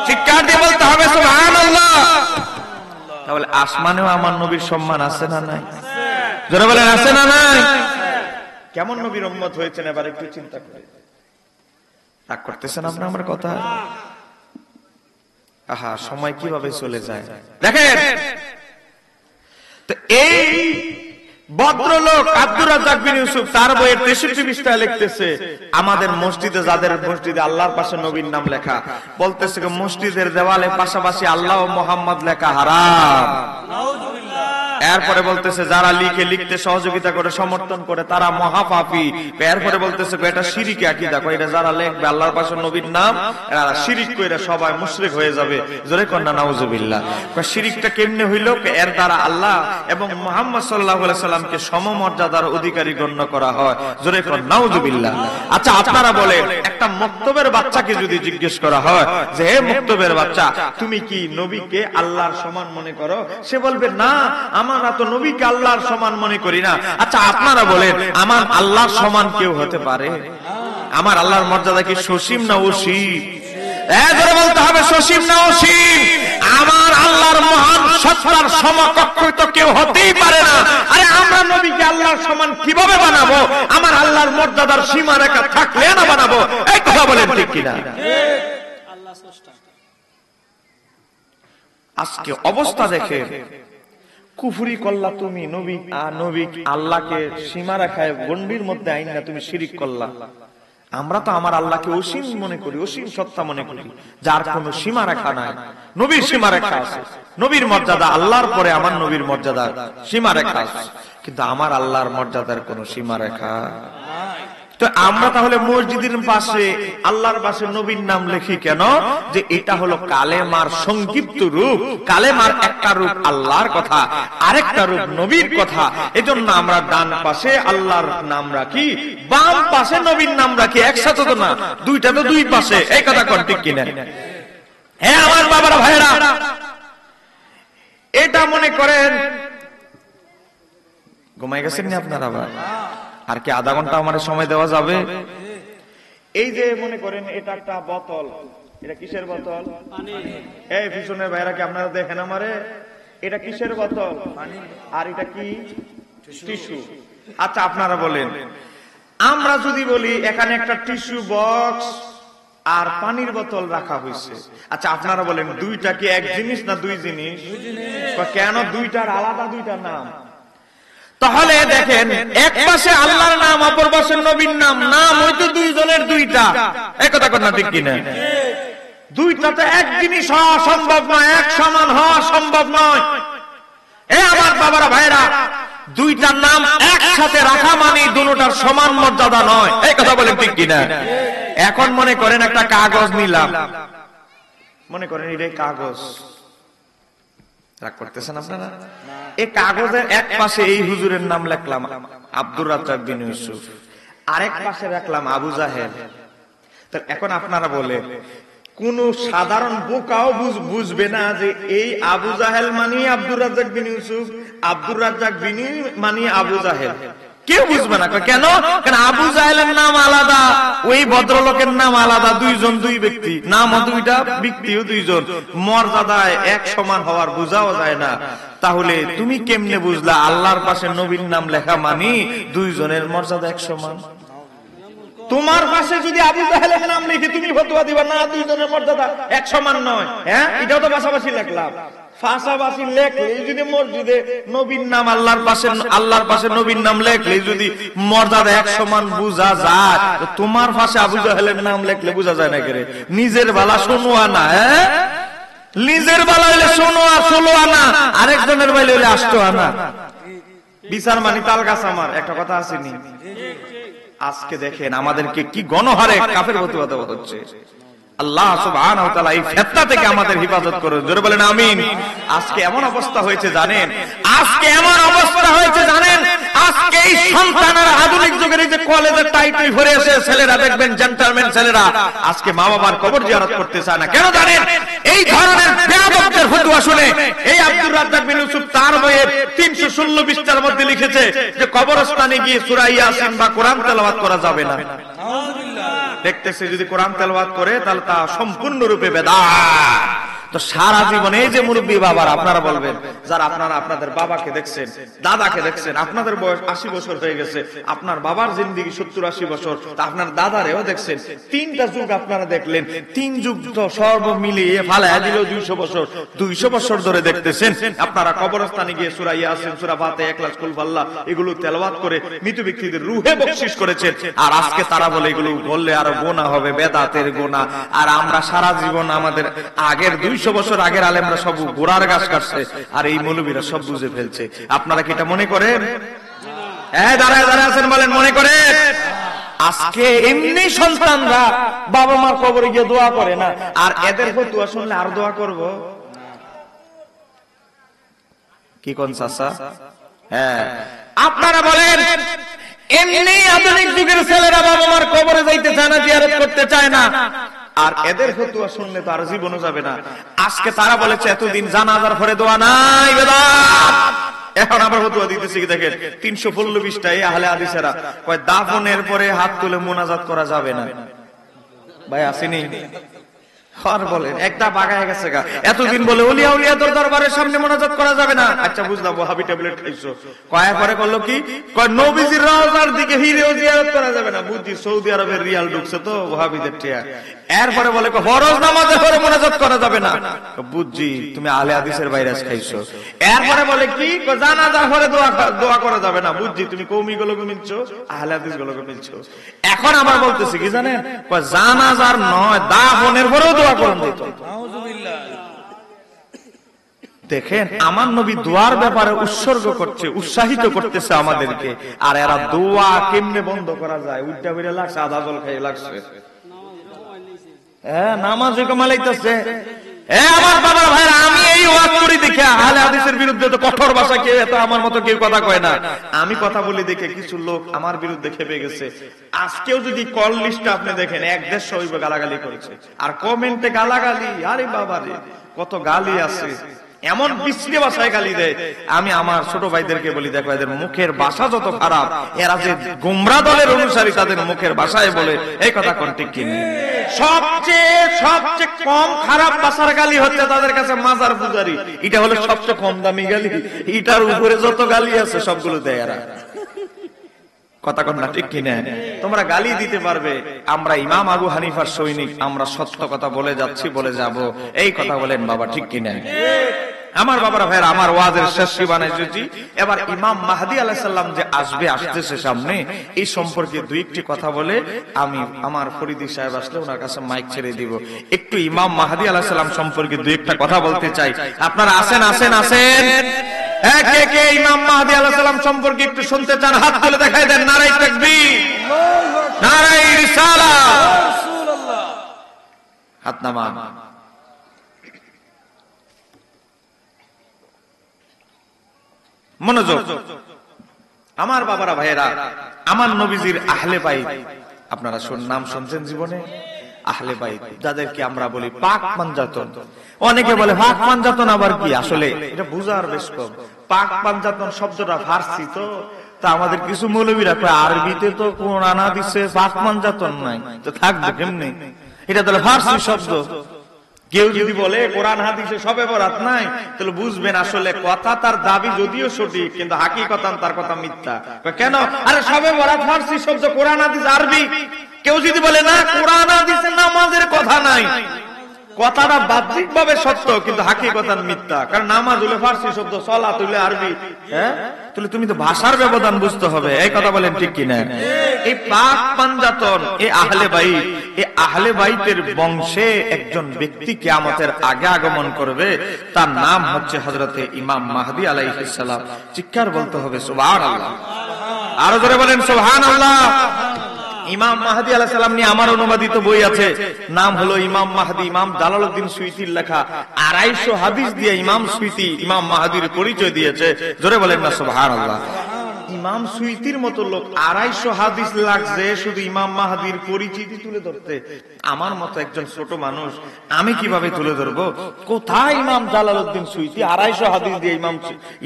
চিৎকার দিয়ে বলতে হবে সুবহানাল্লাহ। তাহলে আসমানেও আমার নবীর সম্মান আছে না নাই? যারা বলেন আছে না নাই? কেমন নবীর উম্মত হয়েছেন এবার একটু চিন্তা করে। রাগ করতেছেন আপনারা আমার কথা? আহা, সময় কিভাবে চলে যায় দেখেন। তো এই ভদ্রলোক আব্দুর রাজ্জাক বিন ইউসুফ তার বইয়ের 63 পৃষ্ঠায় লিখতেছে, আমাদের মসজিদে, যাদের মসজিদে আল্লাহর পাশে নবীর নাম লেখা, বলতেছে মসজিদের দেওয়ালে পাশাপাশি আল্লাহ ও মুহাম্মদ লেখা হারাম। এরপরে বলতেছে যারা লিখতে সহযোগিতা করে, সমর্থন করে, তারা মহাপাপী। এরপরে বলতেছে এটা শিরকি আকীদা, এটা যারা লিখবে আল্লাহর পাশে নবীর নাম, এরা শিরিক কইরা সবাই মুশরিক হয়ে যাবে। জোরে কোন না নাউজুবিল্লাহ। শিরিকটা কেমনে হইল? এর দ্বারা আল্লাহ এবং মুহাম্মদ সাল্লাল্লাহু আলাইহি সাল্লামকে সমমর্যাদার অধিকারী গণ্য করা হয়। জোরে কোন নাউজুবিল্লাহ। আচ্ছা, আপনারা বলেন, একটা মক্তবের বাচ্চাকে যদি জিজ্ঞেস করা হয় যে হে মক্তবের বাচ্চা, তুমি কি নবীকে আল্লাহর সমান মনে করো? সে বলবে না, আমরা তো নবীকে আল্লাহর সমান মনে করি না। আচ্ছা, আপনারা বলেন, আমার আল্লাহর সমান কেউ হতে পারে? আমার আল্লাহর মর্যাদা কি সসীম না অসীম? এজন্য বলতে হবে সসীম না অসীম। আমার আল্লাহর মহান সত্তার সমকক্ষ তো কেউ হতেই পারে না। আরে আমরা নবীকে আল্লাহর সমান কিভাবে বানাবো? আমার আল্লাহর মর্যাদার সীমারেখা থাকলে না বানাবো। এই কথা বলেন ঠিক কিনা? আল্লাহ স্রষ্টা। আজকে অবস্থা দেখে, কুফরি করলা তুমি, নবী আল্লাহকে সীমা রাখায় গণ্ডির মধ্যে আইন না, তুমি শিরিক করলা। আমরা তো আমার আল্লাহকে অসীম মনে করি, অসীম সত্তা মনে করি, যার কোনো সীমা রেখা নাই। নবীর সীমা রেখা আছে, নবীর মর্যাদা, আল্লাহর পরে আমার নবীর মর্যাদা সীমা রেখা আছে, কিন্তু আমার আল্লাহর মর্যাদার কোনো সীমা রেখা। তো আমরা তাহলে মসজিদের পাশে আল্লাহর পাশে নবীর নাম লিখি কেন? যে এটা হলো কালেমার সংক্ষিপ্ত রূপ। কালেমার একটা রূপ আল্লাহর কথা, আরেকটা রূপ নবীর কথা। এজন্য আমরা ডান পাশে আল্লাহর নাম রাখি, বাম পাশে নবীর নাম রাখি। একসাথে তো না, দুইটা তো দুই পাশে। এই কথা কোন ঠিক কিনা? হ্যাঁ আমার বাবারা, ভাইরা, এটা মনে করেন। ঘুমাই গেছেন না আপনারা? আবার আর কি আধা ঘন্টা আমার সময় দেওয়া যাবে? এই যে মনে করেন এটা একটা বোতল, এটা কিসের বোতল? এই পিছনে ভাইরা কি আপনারা দেখেন আমারে? এটা কিসের বোতল? আর এটা কি? টিস্যু। আচ্ছা, আপনারা বলেন, আমরা যদি বলি এখানে একটা টিস্যু বক্স আর পানির বোতল রাখা হয়েছে, আচ্ছা আপনারা বলেন দুইটা কি এক জিনিস না দুই জিনিস? কেন দুইটার আলাদা দুইটা নাম? তাহলে দেখেন, এক পাশে আল্লাহর নাম, অপর পাশে নবীর নাম, নাম হয়তো দুইজনের দুইটা। এই কথা কথা ঠিক কিনা? দুইটা তো এক জিনিস হওয়া সম্ভব নয়, এক সমান হওয়া সম্ভব নয়। আমার বাবারা, ভাইরা, দুইটা নাম একসাথে রাখা মানে দুটোটার সমান মর্যাদা নয়। এই কথা বলেন ঠিক কিনা? এখন মনে করেন একটা কাগজ নিলাম, মনে করেন এটাই কাগজ। রাগ করতেছেন আপনারা? এই কাগজের এক পাশে এই হুজুরের নাম লিখলাম, আব্দুর রাজ্জাক বিন ইউসুফ। আরেক পাশে রাখলাম আবু জাহেল। এখন আপনারা বলেন, কোন সাধারণ বোকাও বুঝবে না যে এই আবু জাহেল মানে আব্দুর রাজ্জাক বিন ইউসুফ, আব্দুর রাজ্জাক বিন মানে আবু জাহেল। কেউ বুঝবে না। কেন? কারণ আবু জাহেলের নাম আলাদা, ওই ভদ্রলোকের নাম আলাদা, দুইজন দুই ব্যক্তি, নাম দুইটা, ব্যক্তিও দুইজন, মর্যাদায় এক সমান হওয়ার বোঝাও যায় না। তাহলে তুমি কেমনে বুঝলা আল্লাহর পাশে নবীর নাম লেখা মানি দুইজনের মর্যাদা এক সমান? তোমার পাশে যদি আবু জাহেলের নাম লিখে তুমি ফতোয়া দিবা না দুইজনের মর্যাদা এক সমান নয়? হ্যাঁ, এটাও তো পাশাপাশি লেখলাম। পাশাপাশি লেখলে যদি মসজিদে নবীর নাম আল্লাহর পাশে নবীর নাম লেখলে যদি মর্যাদা এক সমান বুঝা যায়, তোমার পাশে আবু জাহেলের নাম লেখলে বুঝা যায় না? কেরে নিজের বালা শোনো আনা, হ্যাঁ, নিজের বালা হইলে শোনো আর 16 আনা, আরেকজনের বাইলে হইলে 8 আনা। বিচার মানি তাল গাছ আমার, একটা কথা আসেনি? আজকে দেখেন আমাদেরকে কি গণহারে কাফের ফতোয়া দেওয়া হচ্ছে। আল্লাহ সুবহানাহু ওয়া তাআলা এই ফিতনা থেকে আমাদের হেফাজত করুন, জোরে বলেন আমিন। আজকে এমন অবস্থা হয়েছে জানেন, আজকে এই সন্তানেরা আধুনিক যুগের এই যে কলেজের টাইটই ভরে এসে ছেলেরা দেখবেন, জেন্টলম্যান ছেলেরা আজকে মা বাবার কবর জিয়ারত করতে চায় না। কেন জানেন? এই ধরনের বেয়াদবদের ফতোয়া শুনে। এই আব্দুর রাজ্জাক বিন ইউসুফ তার বইয়ের 316 পৃষ্ঠার মধ্যে লিখেছে যে কবরস্থানে গিয়ে সূরা ইয়াসিন বা কোরআন তেলাওয়াত করা যাবে না। দেখতেছে যদি কোরআন তেলাওয়াত করে তাহলে তা সম্পূর্ণরূপে বেদাত। তো সারা জীবন এই যে মুরব্বী বাবারা, আপনারা বলবেন যারা আপনাদের বাবাকে দেখছেন, দাদাকে দেখছেন, আপনাদের বয়স 80 বছর হয়ে গেছে, আপনার বাবার জিন্দেগি 70-80 বছর, তা আপনার দাদারেও দেখছেন, 3টা যুগ আপনারা দেখলেন, 3 যুগ তো সর্ব মিলিয়ে ফালায়া দিল 200 বছর ধরে দেখতেছেন। আপনারা কবরস্থানে গিয়ে সূরা ইয়াসিন, সূরা ফাতিহা, ইখলাস, কুল আল্লাহ এগুলো তেলাওয়াত করে মৃত ব্যক্তিদের রূহে বকশিশ করেছেন। আর আজকে তারা বলে এগুলো বললে আরো গুনাহ হবে, বেদাতের গুনাহ। আর আমরা সারা জীবন আমাদের আগের 200 বছর আগের আলেমরা সব গোড়ার গাছ কাটছে, আর এই মৌলবীরা সব বুঝে ফেলছে। আপনারা কি এটা মনে করেন? হ্যাঁ, দাঁড়ায় আছেন, বলেন মনে করেন? আজকে এমনি সন্তানরা বাবা মার কবরে গিয়ে দোয়া করে না, আর এদের ফতোয়া শুনলে আর দোয়া করব কি কোন চাচা? হ্যাঁ, আপনারা বলেন এমনি আধুনিক যুগের ছেলেরা বাবা মার কবরে যাইতে চায় না, জিয়ারত করতে চায় না, আর এদের ফতোয়া শুনলে তার জীবনও যাবে না। আজকে তারা বলেছে এতদিন জানাজার পরে দোয়া নাই, বেদাত। এখন আবার ফতোয়া দিতেছে কি দেখেন, 315 পৃষ্ঠায় আহলে হাদিসেরা কয় দাফনের পরে হাত তুলে মুনাজাত করা যাবে না। ভাই আসেনি? আর বলেন একটা বাগায় গেছে গা, এতদিন বলে ওলিয়া উলিয়াদের দরবারের সামনে মুনাজাত করা যাবে না। আচ্ছা বুঝলাম, ওয়াহাবি ট্যাবলেট খাইছো। কয় পরে করলো কি, কয় নবীজির রওজার দিকে ফিরেও জিয়ারত করা যাবে না। বুঝছি সৌদি আরবের রিয়াল ঢুকছে তো ওয়াহাবিদের টিয়া। এরপরে বলে ফরজ নামাজে পরে মুনাজাত করা যাবে না। বুঝছি তুমি আহলে হাদিসের ভাইরাস খাইছো। এরপরে বলে কি, জানাজার পরে দোয়া করা যাবে না। বুঝছি তুমি কওমি গুলোকে মিলছো, আহলে হাদিস গুলোকে মিলছো। এখন আবার বলতেছে কি জানেন, কয় জানাজার নয় দাফনের পরেও দোয়া করুন দিত। দেখেন আমার নবী দোয়ার ব্যাপারে উৎসর্গ করছে, উৎসাহিত করতেছে আমাদেরকে, আর এরা দোয়া কেমনে বন্ধ করা যায় উল্টা বেড়ে লাগছে, আদা জল খাইয়ে লাগছে। হ্যাঁ, নামাজে কমালাইতেছে। আমার বাবার ভাইরা, আমি এই ওয়াজ করি দেখে আহলে হাদিসের বিরুদ্ধে তো কঠোর ভাষা কেউ এত আমার মতো কেউ কথা কয় না। আমি কথা বলি দেখে কিছু লোক আমার বিরুদ্ধে খেপে গেছে। আজকেও যদি কল লিস্টটা আপনি দেখেন 150 গালাগালি করেছে, আর কমেন্টে গালাগালি, আরে বাবা রে কত গালি আছে, এমন বিশ্রী ভাষায় গালি দেয়। আমি আমার ছোট ভাইদেরকে বলি, দেখো এদের মুখের ভাষা যত খারাপ, এরা যে গোমরা দলের অনুসারী তাদের মুখের ভাষায় বলে, এই কথা কোন ঠিক কি? সবচেয়ে কম খারাপ ভাষার গালি হচ্ছে তাদের কাছে মাজার পূজারি। এটা হলো সবচেয়ে কম দামি গালি। এটার উপরে যত গালি আছে সবগুলো দেয় এরা। কথা কন না ঠিক কিনা? তোমরা গালি দিতে পারবে, আমরা ইমাম আবু হানিফার সৈনিক, আমরা সত্য কথা বলে যাচ্ছি, বলে যাব, এই কথা বলেন বাবা, ঠিক কিনা? আমার বাবারা ভাইরা, আমার ওয়াজের শেষ সীমানায় এসেছি। এবার ইমাম মাহদী আলাইহিস সালাম যে আসতেছে সামনে, এই সম্পর্কে দুই একটি কথা বলে আমি আমার ফরিদি সাহেব আসলে ওনার কাছে মাইক ছেড়ে দিব। একটু ইমাম মাহদী আলাইহিস সালাম সম্পর্কে দুই একটা কথা বলতে চাই। আপনারা আসেন। কে কে ইমাম মাহদী আলাইহিস সালাম সম্পর্কে একটু শুনতে চান? হাত তুলে দেখাই দেন। নারায়ে তাকবীর, নারায়ে রিসালাত, রাসূলুল্লাহ। হাত নামান। মনোযোগ। আমার বাবারা ভাইয়েরা, আমার নবীজির আহলে বাইত আপনারা নাম শুনছেন জীবনে? আহলে বাইত যাদেরকে আমরা বলি পাক পাঞ্জাতন। অনেকে বলে পাক পাঞ্জাতন আবার কি? আসলে এটা বুঝার বেশ কম। পাক পাঞ্জাতন শব্দটা ফার্সি তো, তা আমাদের কিছু মৌলবীরা আরবিতে তো কোরআন হাদিসে পাক পাঞ্জাতন নাই, তো থাকবে কেমনে? এটা তাহলে ফার্সি শব্দ। কেউ যদি বলে কোরআন হাদিসে শবে বরাত নাই, তাহলে বুঝবেন আসলে কথা তার দাবি যদিও সঠিক, কিন্তু হাকিকতান তার কথা মিথ্যা। কেন? আরে শবে বরাত ফার্সি শব্দ, কোরআন হাদিস আরবি। কেউ যদি বলে না কোরআন হাদিসে নামাজের কথা নাই, কথাটা বাহ্যিক ভাবে সত্য কিন্তু হাকিকতান মিথ্যা। কারণ নামাজ হলে ফার্সি শব্দ, সালাত হলে আরবি। হ্যাঁ, তাহলে তুমি তো ভাষার ব্যবধান বুঝতে হবে। এই কথা বলেন ঠিক কিনা? এই পাক পাঞ্জাতন, এই আহলে বাইত, এই আহলে বাইতের বংশে একজন ব্যক্তি কিয়ামতের আগে আগমন করবে, তার নাম হচ্ছে হযরতে ইমাম মাহদী আলাইহিস সালাম। চিৎকার বলতে হবে সুবহানাল্লাহ। আরো জোরে বলেন সুবহানাল্লাহ। ইমাম মাহদী আলাইহিস সালাম নিয়ে আমার অনুবাদিত বই আছে, নাম হলো ইমাম মাহদী। ইমাম জালালউদ্দিন সুয়ুতির লেখা 250 হাদিস দিয়ে ইমাম সুয়ুতি ইমাম মাহদীর পরিচয় দিয়েছে। জোরে বলেন না সুবহানাল্লাহ। ইমাম সুয়ুতির মতো লোক 250 হাদিস লাগছে শুধু ইমাম মাহদীর পরিচিতি তুলে ধরতে। আমার মতো একজন ছোট মানুষ, আমি কিভাবে তুলে ধরবো? কোথায় ইমাম জালালউদ্দিন সুয়ুতি 250 হাদিস দিয়ে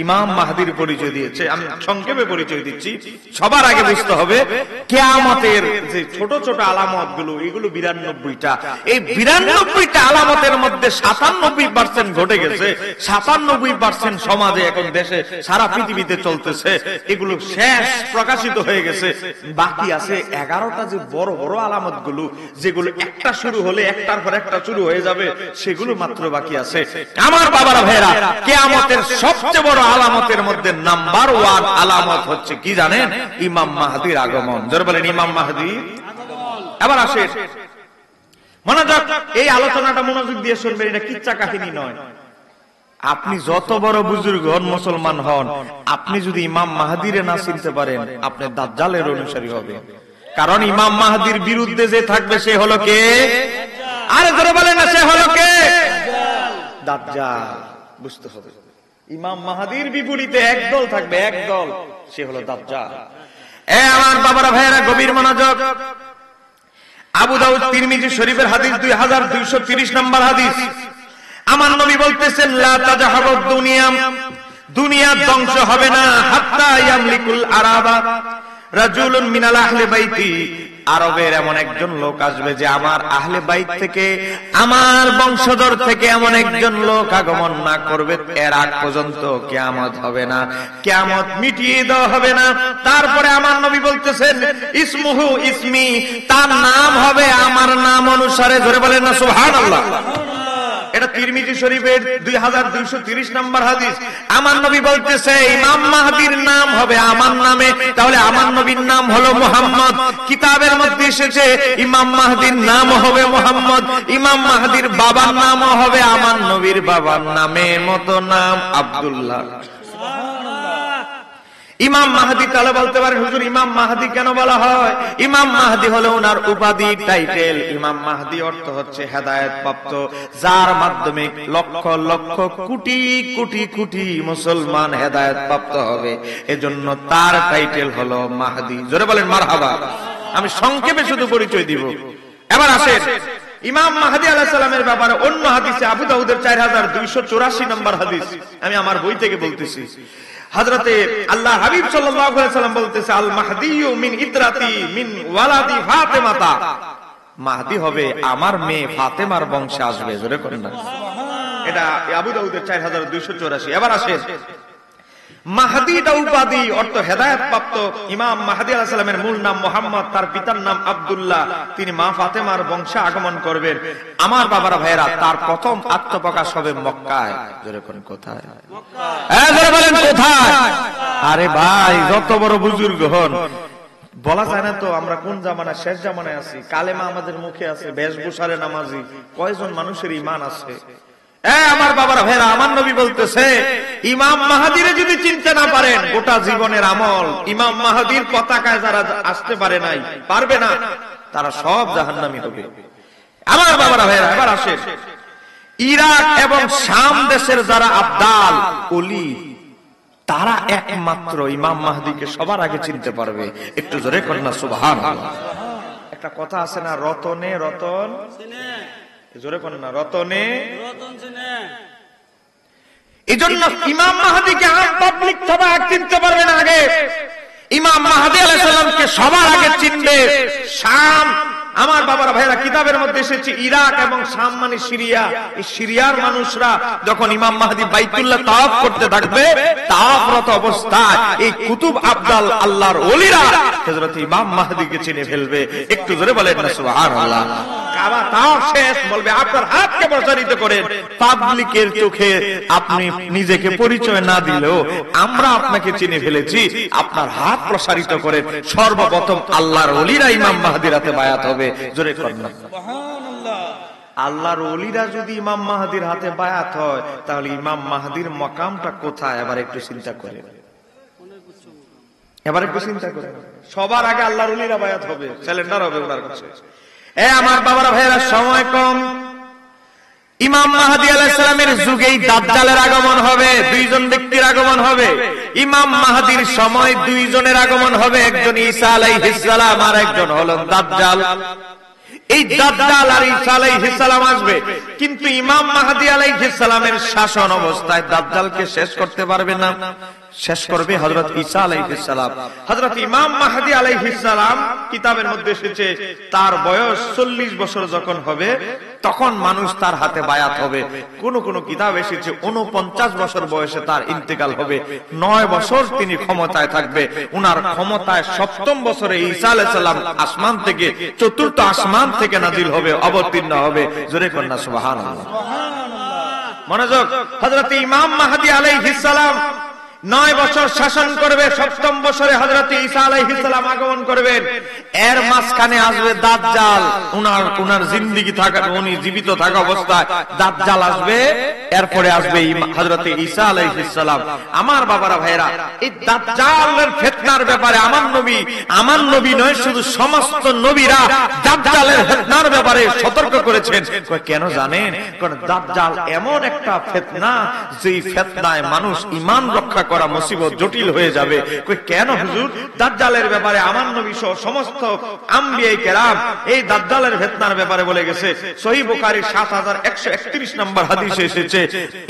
ইমাম মাহদীর পরিচয় দিয়েছে। আমি সংক্ষেপে পরিচয় দিচ্ছি। সবার আগে বুঝতে হবে কিয়ামতের যে ছোট ছোট আলামত গুলো, এগুলো 92টা। এই 92টা আলামতের মধ্যে 97% ঘটে গেছে। 97% সমাজে এখন দেশে সারা পৃথিবীতে চলতেছে। এগুলো শেষ প্রকাশিত হয়ে গেছে। বাকি আছে 11টা যে বড় বড় আলামত গুলো, যেগুলো একটা শুরু হলে একটার পর একটা শুরু হয়ে যাবে, সেগুলো মাত্র বাকি আছে। আমার বাবারা ভাইরা, কিয়ামতের সবচেয়ে বড় আলামতের মধ্যে নাম্বার 1 আলামত হচ্ছে কি জানেন? ইমাম মাহদীর আগমন। যারা বলেন ইমাম মাহদী। এবার আসেন মনোযোগ, এই আলোচনাটা মনোযোগ দিয়ে শুনবেন। এটা কিচ্ছা কাহিনী নয়। আপনি যত বড় বুজুর্গ হন, মুসলমান হন, আপনি যদি ইমাম মাহদীরে না চিনতে পারেন, আপনি দাজ্জালের অনুসারী হবে। কারণ ইমাম মাহদীর বিরুদ্ধে যে থাকবে সে হলো কে? আরে ধরে বলেন না, সে হলো কে? দাজ্জাল। বুঝতে হবে, ইমাম মাহদীর বিপরীতে একদল থাকবে, একদল, সে হলো দাজ্জাল। আমার বাবারা ভাইয়েরা, গভীর মনোযোগ। আবু দাউদ তিরমিজি শরীফের হাদিস 2230 নম্বর হাদিস। আমার নবী বলতেছেন, লা তাজহাবুদ দুনিয়া, দুনিয়া ধ্বংস হবে না, হাত্তা ইয়ামলিকুল আরাবা রাজুলুন মিনাল আহলি বাইতি। আরবের এমন একজন লোক আসবে যে আমার আহলে বাইত থেকে, আমার বংশধর থেকে এমন একজন লোক আগমন না করবে, এর আগ পর্যন্ত কিয়ামত হবে না, কিয়ামত মিটিয়ে দেওয়া হবে না। তারপরে আমার নবী বলতেছেন, ইসমুহু ইসমি, তার নাম হবে আমার নাম অনুসারে। ধরে বলেন না সুবহানাল্লাহ। এটা তিরমিজি শরীফের 2230 নম্বর হাদিস। আমার নবী বলতেছে ইমাম মাহদীর নাম হবে আমার নামে। তাহলে আমার নবীর নাম হলো মুহাম্মদ। কিতাবের মধ্যে এসেছে ইমাম মাহদীর নাম হবে মুহাম্মদ। ইমাম মাহদীর বাবার নামও হবে আমার নবীর বাবার নামের মতো নাম, আব্দুল্লাহ। ইমাম মাহদী তাহলে বলতে পারেন, হুজুর ইমাম মাহদী কেন বলা হয়? ইমাম মাহদী হলো ওনার উপাধি, টাইটেল। ইমাম মাহদী অর্থ হচ্ছে হেদায়েত প্রাপ্ত, যার মাধ্যমে লক্ষ লক্ষ কোটি কোটি কোটি মুসলমান হেদায়েত প্রাপ্ত হবে। এজন্য তার টাইটেল হলো মাহদী। জোরে বলেন মারহাবা। আমি সংক্ষেপে শুধু পরিচয় দিব। এবার আসেন ইমাম মাহদী আলাইহিস সালামের ব্যাপারে অন্য হাদিসে, আবু দাউদের 4284 নম্বর হাদিস। আমি আমার বই থেকে বলতেছি। হযরতে আল্লাহ হাবিব সাল্লাল্লাহু আলাইহি সাল্লাম বলতেছে, আল মাহদিয়ু মিন ইতরাতি মিন ওয়ালাদি ফাতেমাতা। মাহদী হবে আমার মেয়ে ফাতেমার বংশে আসবে। জোরে করেন না। এটা আবু দাউদের 4284। এবার আসেন মাহদী উপাধি অর্থ হেদায়েত প্রাপ্ত। ইমাম মাহদী আলাইহিস সালামের মূল নাম মুহাম্মদ, তার পিতার নাম আব্দুল্লাহ। তিনি মা ফাতেমার বংশে আগমন করবেন। আমার বাবারা ভাইয়েরা, তার প্রথম আত্মপ্রকাশ হবে মক্কায়। জোরে করেন কোথায়? মক্কায়। জোরে বলেন কোথায়? আরে ভাই, যত বড় বুজুর্গ হন, বলা যায় না তো আমরা কোন জামানা, শেষ জামানায় আছি। কালেমা আমাদের মুখে আছে, বেশভূষারে নামাজি। কয়জন মানুষের ঈমান আছে? আমার বাবারা ভাইরা, আমার নবী বলতেছে ইমাম মাহদীরে যদি চিনতে না পারেন, গোটা জীবনের আমল, ইমাম মাহদীর পতাকায় যারা আসতে পারে নাই, পারবে না, তারা সব জাহান্নামী হবে। আমার বাবারা ভাইরা, এবার আসেন ইরাক এবং শাম দেশের যারা আবদাল, ওলি, তারা একমাত্র ইমাম মাহদিকে সবার আগে চিনতে পারবে। একটু জোরে করেন না সুবহানাল্লাহ। একটা কথা আছে না, রতনে রতন জোরে করেন না, রতনে রতন চিনে। এই জন্য ইমাম মাহদিকে আম পাবলিক সবাই চিনতে পারবে না, আগে ইমাম মাহদি আলাইহিস সালামকে সবার আগে চিনবে শাম। আমার বাবারা ভাইরা, কিতাবের মধ্যে এসেছে ইরাক এবং শাম মানে সিরিয়া। এই সিরিয়ার মানুষরা যখন ইমাম মাহদি বাইতুল্লাহ তাওয়াফ করতে থাকবে, তাওয়াফরত অবস্থায় এই কুতুব আবদাল আল্লাহর ওলিরা হযরত ইমাম মাহদিকে চিনে ফেলবে। একটু জোরে বলেন না সুবহানাল্লাহ। কাবা তাওয়াফ শেষ, বলবে আপনার হাতকে প্রসারিত করেন। পাবলিকের চোখে আপনি নিজেকে পরিচয় না দিলেও আমরা আপনাকে চিনে ফেলেছি, আপনার হাত প্রসারিত করেন। সর্বপ্রথম আল্লাহর ওলিরা ইমাম মাহদির হাতে বায়াত হবে। জোরে করেন না সুবহানাল্লাহ। আল্লাহর ওলিরা যদি ইমাম মাহদির হাতে বায়াত হয়, তাহলে ইমাম মাহদির মাকামটা কোথায়? এবার একটু চিন্তা করেন, এবার একটু চিন্তা করেন। সবার আগে আল্লাহর ওলিরা বায়াত হবে, সিলিন্ডার হবে ওনার কাছে। আমার বাবারা ভাইয়েরা, সময় কম। ইমাম মাহদি আলাইহিস সালামের যুগেই দাজ্জালের আগমন হবে, দুইজন ব্যক্তির আগমন হবে। ইমাম মাহদির সময় দুইজনের আগমন হবে, একজন ঈসা আলাইহিস সালাম আর একজন হলেন দাজ্জাল। এই দাজ্জাল আর ঈসা আলাইহিস সালাম আসবে, কিন্তু ইমাম মাহদি আলাইহিস সালামের শাসন অবস্থায় দাজ্জালকে শেষ করতে পারবে না। শেষ করবে হযরত ঈসা আলাইহিস সালাম। হযরত ইমাম মাহদি আলাইহিস সালাম, কিতাবের মধ্যে এসেছে তার বয়স 40 বছর যখন হবে তখন মানুষ তার হাতে বায়াত হবে। কোন কোন কিতাব এসেছে 49 বছর বয়সে তার ইন্তেকাল হবে। 9 বছর তিনি ক্ষমতায় থাকবে। উনার ক্ষমতায় 7ম বছরে ঈসা আলাইহিস সালাম আসমান থেকে, 4র্থ আসমান থেকে নাজিল হবে, অবতীর্ণ হবে। জোরে করেন না সুবহানাল্লাহ। মনোযোগ। হযরত ইমাম মাহদি আলাইহিস সালাম 9 বছর শাসন করবে। 7ম বছরে হযরত ঈসা আলাইহিস সালাম আগমন করবেন। এর মাঝখানে আসবে দাজ্জাল। উনার জিন্দেগি থাকা, উনি জীবিত থাকা অবস্থায় দাজ্জাল আসবে। এরপরে আসবে হযরত ঈসা আলাইহিস সালাম। আমার বাবারা ভাইরা, এই দাজ্জালের ফিতনার ব্যাপারে আমার নবী নয়, শুধু সমস্ত নবীরা দাজ্জালের ফিতনার ব্যাপারে সতর্ক করেছেন। কেন জানেন? কারণ দাজ্জাল এমন একটা ফিতনা, যেই ফিতনায় মানুষ ঈমান রক্ষা করা মুসিবত জটিল হয়ে যাবে। কেন হুজুর? দাজ্জালের ব্যাপারে আমার নবী সহ সমস্ত আম্বিয়ায়ে কেরাম এই দাজ্জালের ফিতনার ব্যাপারে বলে গেছে। সহিহ বুখারী 7131 নম্বর হাদিসে এসেছে,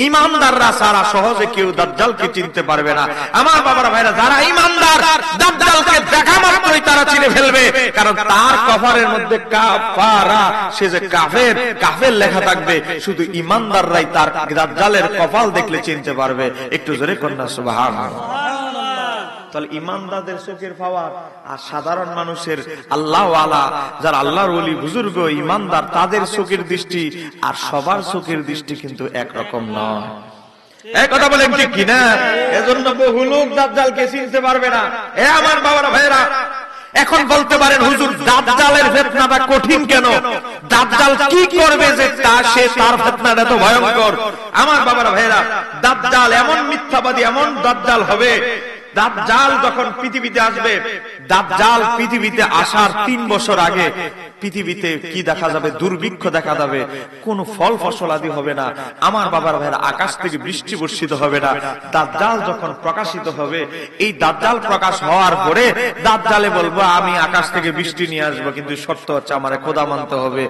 ঈমানদাররা সারা সহজে কেউ দাজ্জালকে চিনতে পারবে না। আমার বাবারা ভাইরা, যারা ঈমানদার দাজ্জালকে দেখা মাত্রই তারা চিনে ফেলবে, কারণ তার কপালের মধ্যে কাফারা, সে যে কাফের লেখা থাকবে। শুধু ঈমানদাররাই তার দাজ্জালের কপাল দেখলে চিনতে পারবে। একটু জোরে করেন না সুবহানাল্লাহ। তাহলে ঈমানদারদের চোখের পাওয়ার আর সাধারণ মানুষের, আল্লাহ ওয়ালা যারা আল্লাহর ওলি বুজুর্গ ঈমানদার, তাদের চোখের দৃষ্টি আর সবার চোখের দৃষ্টি কিন্তু একরকম নয়। এই কথা বলেন ঠিক কিনা? এজন্য বহু লোক দাজ্জালকে চিনতে পারবে না। আমার বাবারা ভাইরা, এখন বলতে পারেন হুজুর দাজ্জালের ফিতনাটা কঠিন কেন? দাজ্জাল কি করবে যে সে তার ফিতনাটা এত ভয়ঙ্কর? আমার বাবারা ভাইরা, দাজ্জাল এমন মিথ্যাবাদী, এমন দাজ্জাল হবে। দাজ্জাল যখন পৃথিবীতে আসবে, দাজ্জাল পৃথিবীতে আসার 3 বছর আগে পৃথিবীতে কি দেখা যাবে? দুর্ভিক্ষ দেখা যাবে, কোন ফল ফসল আদি হবে না। আমার বাবার ভাইরা, আকাশ থেকে বৃষ্টি বর্ষিত হবে না। দাজ্জাল যখন প্রকাশিত হবে, এই দাজ্জাল প্রকাশ হওয়ার পরে দাজ্জালে বলবো আমি আকাশ থেকে বৃষ্টি নিয়ে আসবো, কিন্তু শর্ত হচ্ছে আমারে খোদা মানতে হবে।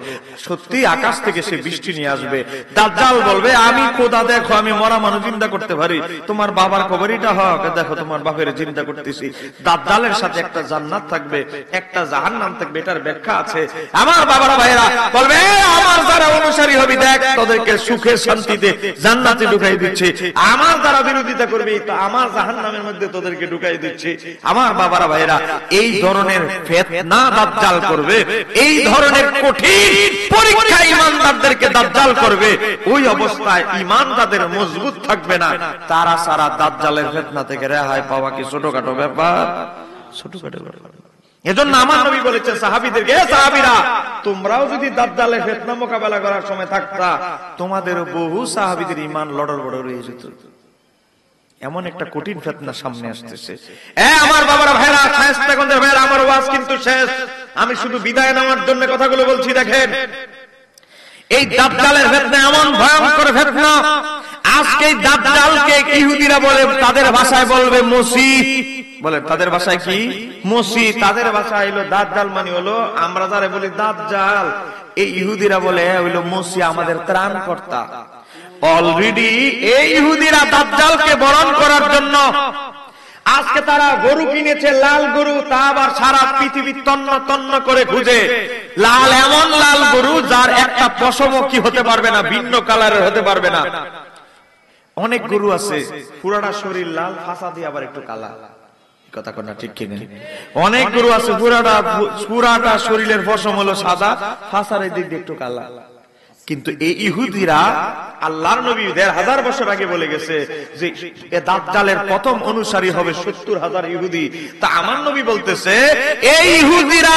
সত্যি আকাশ থেকে সে বৃষ্টি নিয়ে আসবে। দাজ্জাল বলবে আমি খোদা, দেখো আমি মরা মানুষ জিন্দা করতে পারি, তোমার বাবার কবরটা হোক, দেখো তোমার বাপের জিন্দা করতেছি। দাজ্জালের সাথে একটা জান্নাত থাকবে, একটা জাহান্নাম থাকবে, এটার ব্যাখ্যা আছে। আমার বাবারা ভাইরা বলবে আমার যারা অনুসারী হবে, দেখ তোদেরকে সুখে শান্তিতে জান্নাতে ঢুকাই দিচ্ছে। আমার যারা বিরোধিতা করবে, তো আমার জাহান্নামের মধ্যে তোদেরকে ঢুকাই দিচ্ছে। আমার বাবারা ভাইরা, এই ধরনের ফিতনা দাজ্জাল করবে, এই ধরনের কঠিন পরীক্ষা ঈমানদারদেরকে দাজ্জাল করবে। ওই অবস্থায় ঈমানদারদের মজবুত থাকবে না। তারা সারা দাজ্জালের ফিতনা থেকে রেহাই পাওয়া কি ছোটখাটো ব্যাপার? ছোটখাটো ব্যাপার। এজন্য আমার নবী বলেছেন সাহাবীদেরকে, হে সাহাবীরা, তোমরাও যদি দাজ্জালের ফিতনা মোকাবেলা করার সময় থাকতা, তোমাদের বহু সাহাবীদের ঈমান লড়ড় হয়ে যেত। এমন একটা কঠিন ফিতনা সামনে আসতেছে। আমার বাবারা ভাইরা, শায়েস্তাগঞ্জের ভাইরা, আমার ওয়াজ কিন্তু শেষ। আমি শুধু বিদায় নেওয়ার জন্য কথাগুলো বলছি। দেখেন, এই দাজ্জালের ফিতনা এমন ভয়ঙ্কর ফিতনা, আজকে দাজ্জালকে ইহুদিরা বলে, তাদের ভাষায় বলবে মসিহ, বলে তাদের ভাষায় কি মসিহ, তাদের ভাষায় হলো দাজ্জাল মানে হলো, আমরা যারা বলি দাজ্জাল, এই ইহুদিরা বলে হইলো মসিহ, আমাদের ত্রাণকর্তা। অলরেডি এই ইহুদিরা দাজ্জালকে বরণ করার জন্য আজকে তারা গরু কিনেছে, লাল গরু, তা আবার সারা পৃথিবী তন্ন তন্ন করে খুঁজে লাল, এমন লাল গরু যার একটা পশমও কি হতে পারবে না, ভিন্ন কালারের হতে পারবে না। অনেক গরু আছে পুরাটা শরীর লাল, ফাঁসা দিয়ে আবার একটু কালা, কথা কর না ঠিক কিনা? অনেক গরু আছে পুরাটা শরীরের পশম হলো সাদা, ফাঁসার দিক দিয়ে একটু কালা। কিন্তু এই ইহুদিরা আল্লাহর নবী ১৫০০ বছর আগে বলে গেছে যে এ দাজ্জালের প্রথম অনুসারী হবে ৭০,০০০ ইহুদি। তা আমার নবী বলতেছে এই ইহুদিরা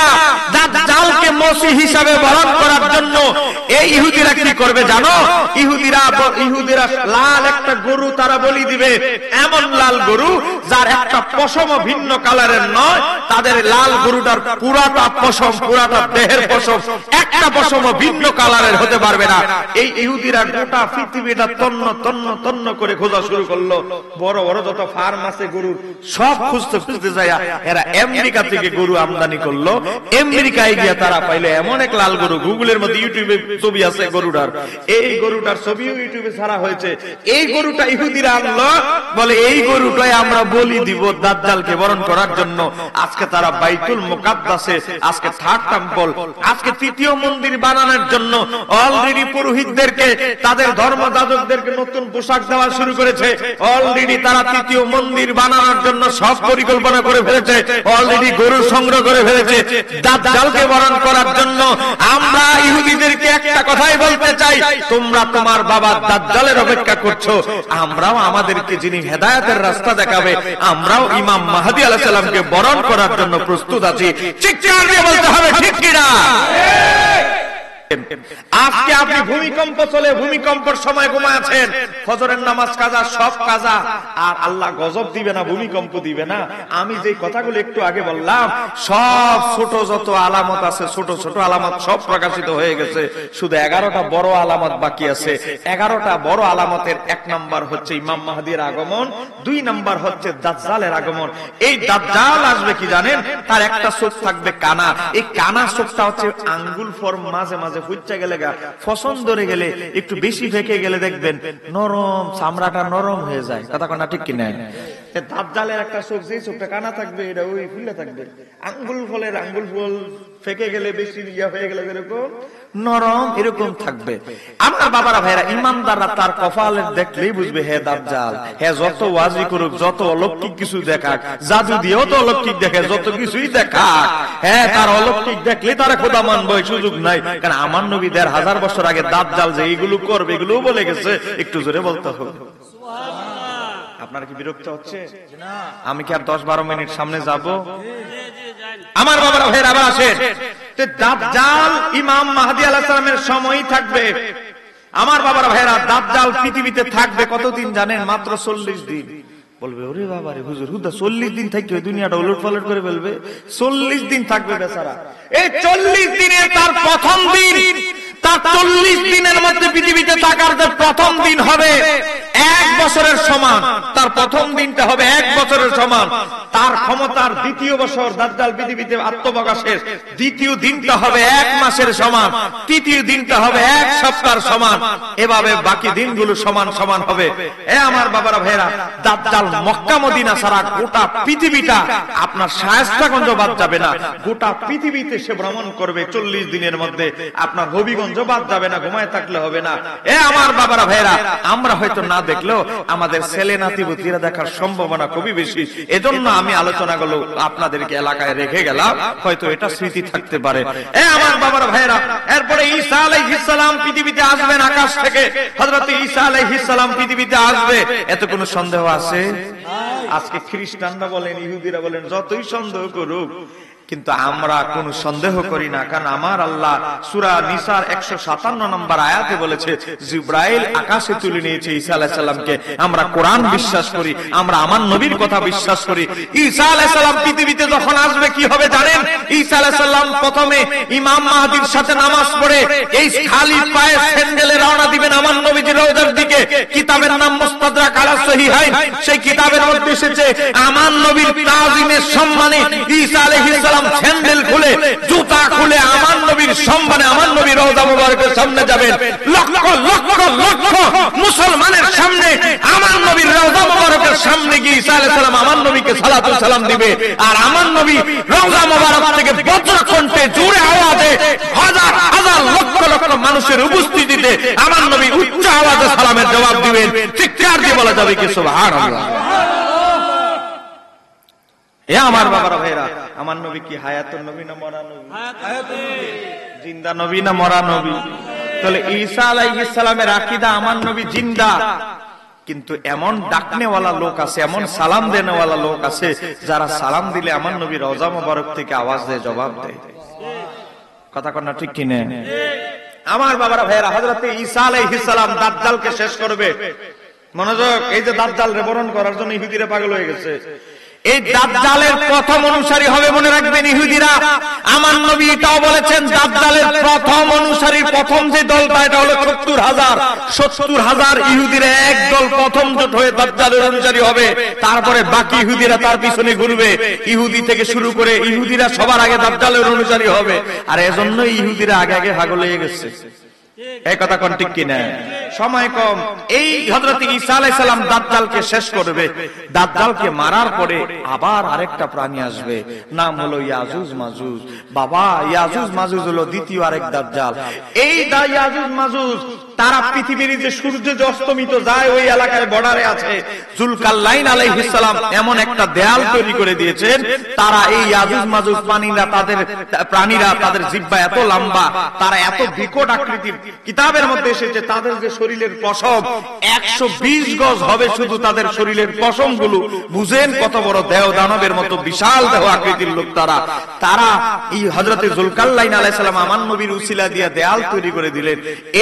দাজ্জালকে মসিহ হিসাবে বরণ করার জন্য এই ইহুদিরা কি করবে জানো? ইহুদিরা লাল একটা গরু তারা বলি দিবে, এমন লাল গরু যার একটা পশম ভিন্ন কালারের নয়, তাদের লাল গরুটার পুরাটা পশম, পুরাটা দেহের পশম, একটা পশম ভিন্ন কালারের হতে পারবে না। এই ইহুদিরা গোটা পৃথিবীটা তন্ন তন্ন তন্ন করে খোঁজা শুরু করলো। বড় বড় যত ফার্ম আছে গরুর সব খুঁজতে খুঁজতে যায় এরা আমেরিকা থেকে গরু আমদানি করলো। আমেরিকায় গিয়ে তারা পাইলে এমন এক লাল গরু, গুগলের মধ্যে ইউটিউবে ছবি আছে গরুটার, এই গরুটার ছবিও ইউটিউবে ছাড়া হয়েছে। এই গরুটা ইহুদিরা আনলো, বলে এই গরুটাই আমরা বলি দিব দাজ্জালকে বরণ করার জন্য। আজকে তারা বাইতুল মুকাদ্দাসে, আজকে থার্ড টেম্পল, আজকে তৃতীয় মন্দির বানানোর জন্য অলরেডি পুরোহিতদেরকে, তাদের ধর্মযাজকদেরকে নতুন পোশাক দেওয়া শুরু করেছে। অলরেডি তারা তৃতীয় মন্দির বানানোর জন্য সব পরিকল্পনা করে ফেলেছে, অলরেডি গরু সংগ্রহ করে ফেলেছে দাজ্জালকে বরণ করার জন্য। আমরা ইহুদিদেরকে একটা কথাই বলতে চাই, তোমরা তোমার বাবা দাজ্জালের অপেক্ষা করছো, আমরাও আমাদেরকে যিনি হেদায়েতের রাস্তা দেখাবে, আমরাও ইমাম মাহদী আলাইহিস সালামকে বরণ করার জন্য প্রস্তুত আছি। চিৎকার দিয়ে বলতে হবে ঠিক কিনা? আজকে আপনি ভূমিকম্প চলে, ভূমিকম্পের সময় ঘুমাচ্ছেন, ফজরের নামাজ কাজা, সব কাজা, আর আল্লাহ গজব দিবে না, ভূমিকম্প দিবে না। আমি যে কথাগুলো একটু আগে বললাম, সব ছোট যত আলামত আছে, ছোট ছোট আলামত সব প্রকাশিত হয়ে গেছে, শুধু 11টা বড় আলামত বাকি আছে। 11টা বড় আলামতের 1 নাম্বার হচ্ছে ইমাম মাহদীর আগমন, 2 নাম্বার হচ্ছে দাজ্জালের আগমন। এই দাজ্জাল আসবে কি জানেন? তার একটা চোখ থাকবে কানা, এই কানা চোখটা হচ্ছে আঙ্গুল ফর্ম, মাঝে মাঝে ফুচ্চা গেলে ফসন ধরে গেলে, একটু বেশি ফেঁকে গেলে দেখবেন নরম, চামড়াটা নরম হয়ে যায়, কথা কনা ঠিক কিনা? দাজ্জালের একটা চোখ, যে চোখটা কানা থাকবে এটা ওই ফুলে থাকবে, আঙ্গুল ফলের আঙ্গুল ফল ফেঁকে গেলে, বেশি ইয়া হয়ে গেলে যেরকম নরম, এরকম থাকবে। আমার বাবারা ভাইরা, ইমানদাররা তার কপালের দেখলেই বুঝবে হে দাজ্জাল। হ্যাঁ, যত ওয়াজি করুক, যত অলৌকিক কিছু দেখাক, জাদু দিয়েও তো অলৌকিক দেখে, যত কিছুই দেখাক, হ্যাঁ তার অলৌকিক দেখলে তারা খোদা মানবে, সুযোগ নাই। কারণ আমার নবী ১৫০০ বছর আগে দাজ্জাল যে এইগুলো করবে, এগুলোও বলে গেছে। একটু জোরে বলতে হবে। আপনারা কি বিরক্ত হচ্ছে? আমি কি আর ১০-১২ মিনিট সামনে যাব? আমার বাবারা ভাইরা আবার আসেন, দাজ্জাল ইমাম মাহদী আলাইহিস সালামের সময়ই থাকবে। আমার বাবারা ভাইরা, দাজ্জাল পৃথিবীতে থাকবে কতদিন জানেন? মাত্র ৪০ দিন। বলবে ওরে বাবা রে হুজুর, হুদা ৪০ দিন থাকবে দুনিয়াটা উলট পালট করে ফেলবে? ৪০ দিন থাকবে বেচারা। এই ৪০ দিনে তার প্রথম দিন, তার ৪০ দিনের মধ্যে পৃথিবীতে থাকার যে প্রথম দিন হবে ১ বছরের সমান, তার প্রথম দিনটা হবে ১ বছরের সমান। তার ক্ষমতার দ্বিতীয় বছর দাজ্জাল পৃথিবীতে আত্মপ্রকাশের দ্বিতীয় দিনটা হবে ১ মাসের সমান, তৃতীয় দিনটা হবে ১ সপ্তাহের সমান, এভাবে বাকি দিনগুলো সমান সমান হবে। আমার বাবারা ভাইরা, দাজ্জাল মক্কা মদিনা ছাড়া গোটা পৃথিবীটা আপনার শায়েস্তাগঞ্জ বাদ যাবে না, গোটা পৃথিবীতে সে ভ্রমণ করবে ৪০ দিনের মধ্যে। আপনার হবিগঞ্জ বাদ যাবে না, ঘুমায় থাকলে হবে না। আমার বাবারা ভাইরা, আমরা হয়তো না দেখলেও আমাদের ছেলে নাতিপুতিরা দেখার সম্ভাবনা খুবই বেশি। এজন্য আমি আলোচনাগুলো আপনাদেরকে এলাকায় রেখে গেলাম, হয়তো এটা স্মৃতি থাকতে পারে। আমার বাবারা ভাইরা, এরপরে ঈসা আলাইহিস সালাম পৃথিবীতে আসবেন আকাশ থেকে। হযরত ঈসা আলাইহিস সালাম পৃথিবীতে আসবে, এত কোনো সন্দেহ আছে? আজকে খ্রিস্টানরা বলেন, ইহুদিরা বলেন, যতই সন্দেহ করুক, কিন্তু আমরা কোনো সন্দেহ করি না, কারণ আমার আল্লাহ সূরা নিসার 157 নম্বর আয়াতে বলেছে জিবরাইল আকাশে তুলে নিয়েছে ঈসা আলাইহিস সালামকে। আমরা কোরআন বিশ্বাস করি, আমরা আমার নবীর কথা বিশ্বাস করি। ঈসা আলাইহিস সালাম পৃথিবীতে যখন আসবে কি হবে জানেন? ঈসা আলাইহিস সালাম প্রথমে ইমাম মাহদির সাথে নামাজ পড়ে এই খালি পায়ে স্যান্ডেলে রওনা দিবেন আমার নবীজির রওজার দিকে। কিতাবের নাম মুস্তাদরাক আলা সহিহাইন, সেই কিতাবের মধ্যে এসেছে আমার নবীর তাজিমের সম্মানে ঈসা আলাইহিস সালাম স্যান্ডেল খুলে জুতা খুলে আমার নবীর সম্মানে আমার নবীর রওজা মুবারকের সামনে যাবেন। লক্ষ লক্ষ লক্ষ মুসলমানের সামনে আমার নবীর রওজা মুবারকের সামনে গিয়ে ঈসা আলাইহিস সালাম আমার নবীকে সালাতু সালাম দিবে। আর আমার নবী রওজা মুবারক থেকে বজ্রকণ্ঠে জোরে আওয়াজে হাজার হাজার লক্ষ লক্ষ মানুষের উপস্থিতিতে আমার নবী উচ্চ আওয়াজে সালামের জবাব দিবেন। চিৎকার দিয়ে বলা যাবে কি সুবহানাল্লাহ। এ আমার বাবারা ভাইরা, আমার নবী কি হায়াতুন নবী না মরা নবী? হায়াতুন নবী। জিন্দা নবী না মরা নবী? তাহলে ঈসা আলাইহিস সালামের আকীদা আমার নবী জিন্দা, কিন্তু এমন ডাকনেওয়ালা লোক আছে, এমন সালাম দেনেওয়ালা লোক আছে যারা সালাম দিলে আমার নবী রওজা মুবারক থেকে আওয়াজ দিয়ে জবাব দেয়। কথা কন না ঠিক কি না? আমার বাবারা ভাইরা, হযরত ঈসা আলাইহিস সালাম দাজ্জালকে শেষ করবে। মনোযোগ, এই যে দাজ্জাল রে বরণ করার জন্য ইহুদিরা পাগল হয়ে গেছে। এই দাজ্জালের প্রথম অনুসারী হবে, মনে রাখবেন ইহুদিরা। আমার নবী এটাও বলেছেন দাজ্জালের প্রথম অনুসারী, প্রথম যে দলটা এটা হলো ৭০,০০০ ইহুদিরা এক দল প্রথম জোট হয়ে দাজ্জালের অনুসারী হবে। তারপরে বাকি ইহুদিরা তার পিছনে ঘুরবে। ইহুদি থেকে শুরু করে ইহুদিরা সবার আগে দাজ্জালের অনুসারী হবে। আর এজন্য ইহুদিরা আগে আগে পাগল হয়ে গেছে। এই কথা কোন ঠিক কিনা? সময় কম। এই হযরত ঈসা আলাইহিস সালাম দাজ্জালকে শেষ করবে। দাজ্জালকে মারার পরে আবার আরেকটা প্রাণী আসবে, নাম হলো ইয়াজুজ মাজুজ। বাবা, ইয়াজুজ মাজুজ হলো দ্বিতীয় আরেক দাজ্জাল। এই ইয়াজুজ মাজুজ তারা পৃথিবীর যে সূর্য যে অস্তমিত যায় ওই এলাকায় বর্ডারে আছে। যুলকারনাইন আলাইহিস সালাম এমন একটা দেয়াল তৈরি করে দিয়েছেন, তারা এই ইয়াজুজ মাজুজ প্রাণীরা তাদের জিহ্বা এত লম্বা, তারা এত বিকট আকৃতির। কিতাবের মধ্যে এসেছে তাদের যে শরীরের পশম 120 গজ হবে, শুধু তাদের শরীরের পশম গুলো। বুঝেন কত বড় দেহ, দানবের মতো বিশাল দেহ আকৃতির লোক তারা। তারা এই হযরত যুলকারনাইন আলাইহিস সালাম আমার নবীর উসিলা দিয়ে দেয়াল তৈরি করে দিলেন।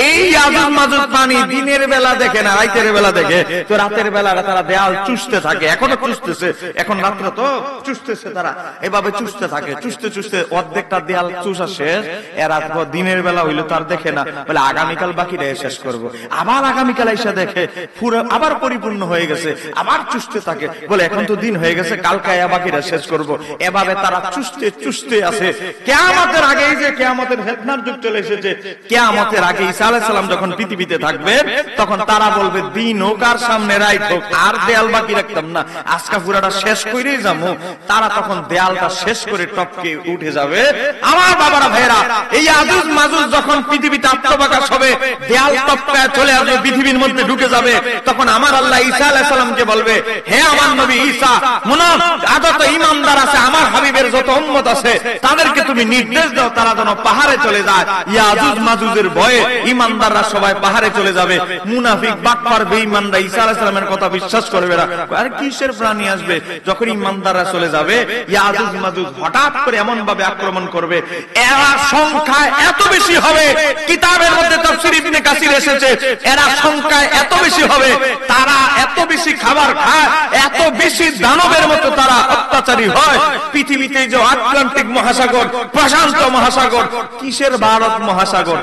এই ইয়াজুজ মাজুজ প্রাণী দিনের বেলা দেখে না, রাতের বেলা দেখে। তো রাতের বেলা তারা দেয়াল চুষতে থাকে, এখনো চুষতেছে, এখন রাত্রে তো চুষতেছে। তারা এভাবে চুষতে থাকে, চুষতে চুষতে অর্ধেকটা দেয়াল চুষা শেষ। এরা দিনের বেলা হইলে তার দেখে না, বলে আগামীকাল বাকিটা শেষ করব। আবার আগামীকাল এসে দেখে পুরো আবার পরিপূর্ণ হয়ে গেছে, আবার চুষতে থাকে, বলে এখন তো দিন হয়ে গেছে, কালকে বাকিটা শেষ করব। এভাবে তারা চুষতে চুষতে আছে। কিয়ামতের আগে, এই যে কিয়ামতের ফিতনার যুগ চলে এসেছে, কিয়ামতের আগে ঈসা আলাইহিস সালাম যখন পৃথিবীতে থাকবেন তখন তারা বলবে দিন হোক আর সামনে রাত হোক, আর দেয়াল বাকি রাখতাম না, আজকে পুরাটা শেষ করেই যাবো। তারা তখন দেয়ালটা শেষ করে টপকে উঠে যাবে। আমার বাবারা ভাইরা, এই ইয়াজুজ মাজুজ যখন পৃথিবীতে আত্মপ্রকাশ হবে, দেয়াল টপকায় চলে আসবে, পৃথিবীর মধ্যে ঢুকে যাবে, তখন আমার আল্লাহ ঈসা আলাইহিস সালামকে বলবে, হে আমার নবী ঈসা, যত ঈমানদার আছে, আমার হাবিবের যত উম্মত আছে, তাদেরকে তুমি নির্দেশ দাও তারা যেন পাহাড়ে চলে যায়। ইয়াজুজ মাজুজের ভয়ে ঈমানদাররা সবাই পাহাড়ে চলে যাবে। মুনাফিক বাটপার বেঈমানরা ঈসা আলাইহিস সালামের কথা বিশ্বাস করবে না। আর কিসের প্রাণী আসবে? যখন ঈমানদাররা চলে যাবে, ইয়াজুজ মাজুজ হঠাৎ করে এমন ভাবে আক্রমণ করবে, এরা সংখ্যায় এত বেশি হবে, কিতাবের মধ্যে তাফসীর ইবনে কাসির এসেছে, এরা সংখ্যায় এত বেশি হবে, তারা এত বেশি খাবার খায়, এত বেশি দানবের মতো তারা অত্যাচারী হয়। পৃথিবীতে যে আটলান্টিক মহাসাগর, প্রশান্ত মহাসাগর, কিসের ভারত মহাসাগর,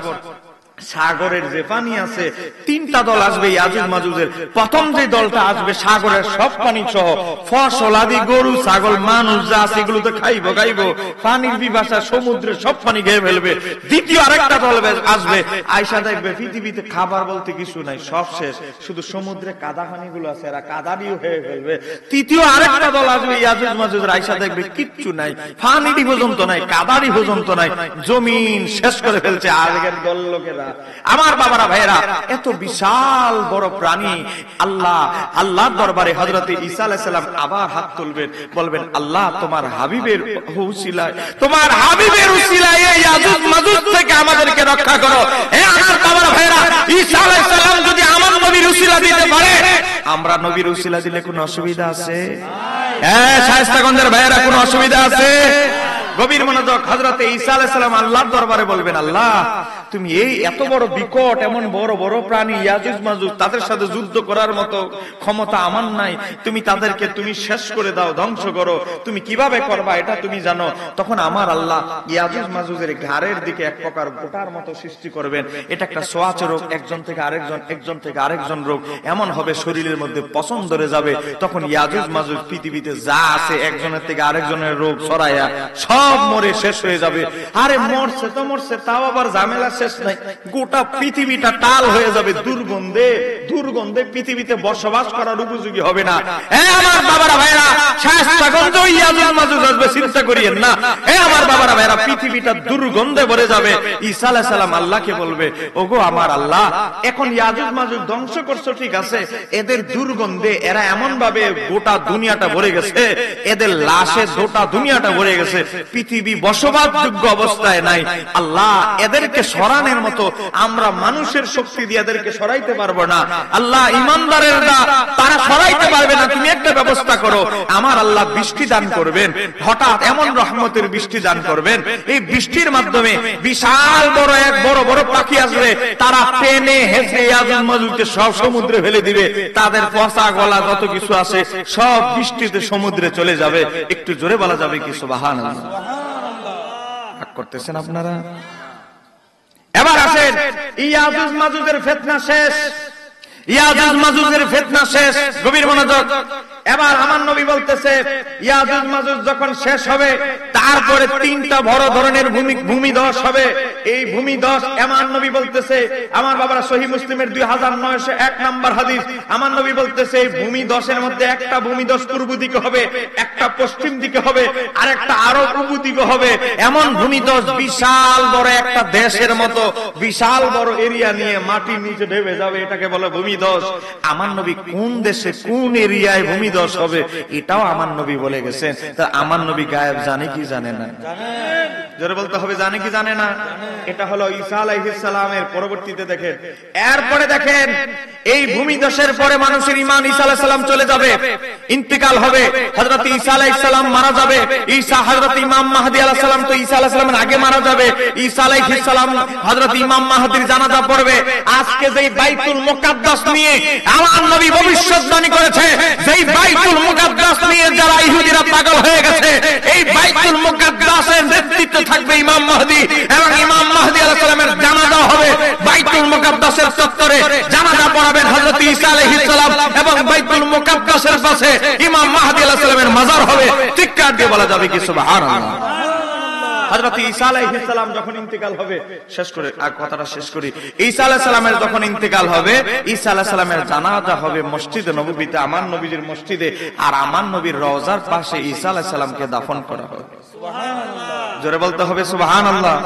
সাগরের যে পানি আছে, তিনটা দল আসবে ইয়াজুজ মাজুজের। প্রথম যে দলটা আসবে সাগরের সব পানি সহ ফসলাদি, গরু ছাগল মানুষ যা আছে এগুলো তো খাইবো, পানির বিভাষা সমুদ্রের সব পানি খেয়ে ফেলবে। দ্বিতীয় আরেকটা দল আসবে, আয়সা দেখবে পৃথিবীতে খাবার বলতে কিছু নাই, সব শেষ, শুধু সমুদ্রে কাদা পানি গুলো আছে, এরা কাদারিও হয়ে ফেলবে। তৃতীয় আরেকটা দল আসবে ইয়াজুজ মাজুজের, আয়সা দেখবে কিচ্ছু নাই, পানিরই পর্যন্ত নাই, কাদারই পর্যন্ত নাই, জমিন শেষ করে ফেলছে আগের দল লোকেরা। আমার বাবারা ভাইরা, এত বিশাল বড় প্রাণী, আল্লাহর দরবারে হযরত ঈসা আলাইহিস সালাম আবার হাত তুলবেন, বলবেন আল্লাহ তোমার হাবিবের উসিলায়, তোমার হাবিবের উসিলায় এই ইয়াজুজ মাজুজ থেকে আমাদেরকে রক্ষা করো। হে আমার বাবারা ভাইরা, ঈসা আলাইহিস সালাম যদি আমার নবীর উসিলা দিতে পারে, আমরা নবীর উসিলা দিলে কোনো অসুবিধা আছে? হ্যাঁ, শায়েস্তাগঞ্জের ভাইরা, কোনো অসুবিধা আছে? গভীর মনোযোগ। হযরতে ঈসা আলাইহিস সালাম আল্লাহর দরবারে বলবেন, আল্লাহ তুমি এই এত বড় বিকট এমন বড় বড় প্রাণী ইয়াজুজ মাজুজ তাদের সাথে যুদ্ধ করার মতো ক্ষমতা আমার নাই, তুমি তাদেরকে তুমি শেষ করে দাও, ধ্বংস করো, তুমি কিভাবে করবা এটা তুমি জানো। তখন আমার আল্লাহ ইয়াজুজ মাজুজের ঘাড়ের দিকে এক প্রকার গোটার মতো সৃষ্টি করবেন। এটা একটা সোয়াচ রোগ, একজন থেকে আরেকজন, একজন থেকে আরেকজন রোগ এমন হবে শরীরের মধ্যে পছন্দ ধরে যাবে। তখন ইয়াজুজ মাজুজ পৃথিবীতে যা আছে একজনের থেকে আরেকজনের রোগ ছড়ায়া সব মরে শেষ হয়ে যাবে। আরে মরছে তো মরছে, তাও আবার ঝামেলা শেষ নাই, গোটা পৃথিবীটা টাল হয়ে যাবে, দুর্গন্ধে দুর্গন্ধে পৃথিবীতে বসবাস করার উপযোগী হবে না। আমার বাবারা ভাইরা, শায়েস্তাগঞ্জ ইয়াজুজ মাজুজ আসবে, চিন্তা করিয়েন না। আমার বাবারা ভাইরা, পৃথিবীটা দুর্গন্ধে ভরে যাবে। ঈসা আলাইহিস সালাম আল্লাহকে বলবে, ওগো আমার আল্লাহ, এখন ইয়াজুজ মাজুজ ধ্বংস করছো ঠিক আছে, এদের দুর্গন্ধে এরা এমন ভাবে গোটা দুনিয়াটা ভরে গেছে, এদের লাশে গোটা দুনিয়াটা ভরে গেছে, পৃথিবী বসবাসযোগ্য অবস্থায় নাই। আল্লাহ এদেরকে সরানোর মতো আমরা মানুষের শক্তি দিয়ে এদেরকে সরাইতে পারবো না। আল্লাহ ইমানদারেরা তারা সরাইতে পারবে না, তুমি একটা ব্যবস্থা করো। আমার আল্লাহ বৃষ্টি দান করবেন, হঠাৎ এমন রহমতের বৃষ্টি দান করবেন, এই বৃষ্টির মাধ্যমে বিশাল বড় এক বড় বড় পাখি আসবে, তারা টেনে হেসে ইয়াজুজ মাজুজকে সব সমুদ্রে ফেলে দিবে, তাদের পচা গলা যত কিছু আছে সব বৃষ্টিতে সমুদ্রে চলে যাবে। একটু জোরে বলা যাবে কি সুবহানাল্লাহ? রাগ করতেছেন আপনারা? এবার আসেন, ইয়াজুজ মাজুজের ফিতনা শেষ, ইয়াজুজ মাজুজের ফিতনা শেষ। গভীর মনোযোগ। এবার আমার নবী বলতেছে, ইয়াজুজ মাজুজ যখন শেষ হবে তারপরে তিনটা বড় ধরনের ভূমিধস হবে। এই ভূমিধস আমার নবী বলতেছে, আমার বাবারা সহিহ মুসলিমের 2901 নম্বর হাদিস, আমার নবী বলতেছে এই ভূমিধসের মধ্যে একটা ভূমিধস পূর্ব দিকে হবে, একটা পশ্চিম দিকে হবে, আর একটা আরো পূর্ব দিকে হবে। এমন ভূমিধস বিশাল বড় একটা দেশের মতো বিশাল বড় এরিয়া নিয়ে মাটির নিচে ঢেবে যাবে, এটাকে বলে ভূমিধস। আমার নবী কোন দেশে কোন এরিয়ায় ভূমিধস হবে এটাও আমার নবী বলে গেছেন। তা আমার নবী গায়েব জানে কি জানে না? জোরে বলতে হবে, জানে কি জানে না? এটা হলো ঈসা আলাইহিস সালামের পরবর্তীতে। দেখেন এরপরে দেখেন এই ভূমিধসের পরে মানুষের ঈমান, ঈসা আলাইহিস সালাম চলে যাবে, ইন্তেকাল হবে, হযরত ঈসা আলাইহিস সালাম মারা যাবে। ঈসা হযরত ইমাম মাহদী আলাইহিস সালাম তো ঈসা আলাইহিস সালামের আগে মারা যাবে। ঈসা আলাইহিস সালাম হযরত ইমাম মাহদীর জানাজা পড়বে। আজকে যেই বাইতুল মুকাদ্দাস নিয়ে আমার নবী ভবিষ্যৎবাণী করেছে, যেই বাইতুল মুকাদ্দাস নিয়ে যারা ইহুদিরা পাগল হয়ে গেছে, এই বাইতুল মুকাদ্দাসের নেতৃত্বে থাকবে ইমাম মাহদী, এবং ইমাম মাহদী আলাইহিস সালামের জানাজা হবে বাইতুল মুকাদ্দাসের চত্বরে। জানাজা পড়াবেন হযরত ঈসা আলাইহিস সালাম, এবং বাইতুল মুকাদ্দাসের পাশে ইমাম মাহদী আলাইহিস সালামের মাজার হবে। চিৎকার দিয়ে বলা যাবে কি সুবহানাল্লাহ? হযরত ঈসা আলাইহিস সালাম যখন ইন্তেকাল হবে, শেষ করে আর কথাটা শেষ করি, ঈসা আলাইহিস সালামের যখন ইন্তেকাল হবে, ঈসা আলাইহিস সালামের জানাজা হবে মসজিদে নববীতে, আমার নবীর মসজিদে, আর আমার নবীর রওজার পাশে ঈসা আলাইহিস সালামকে দাফন করা হবে। সুবহানাল্লাহ। জোরে বলতে হবে সুবহানাল্লাহ।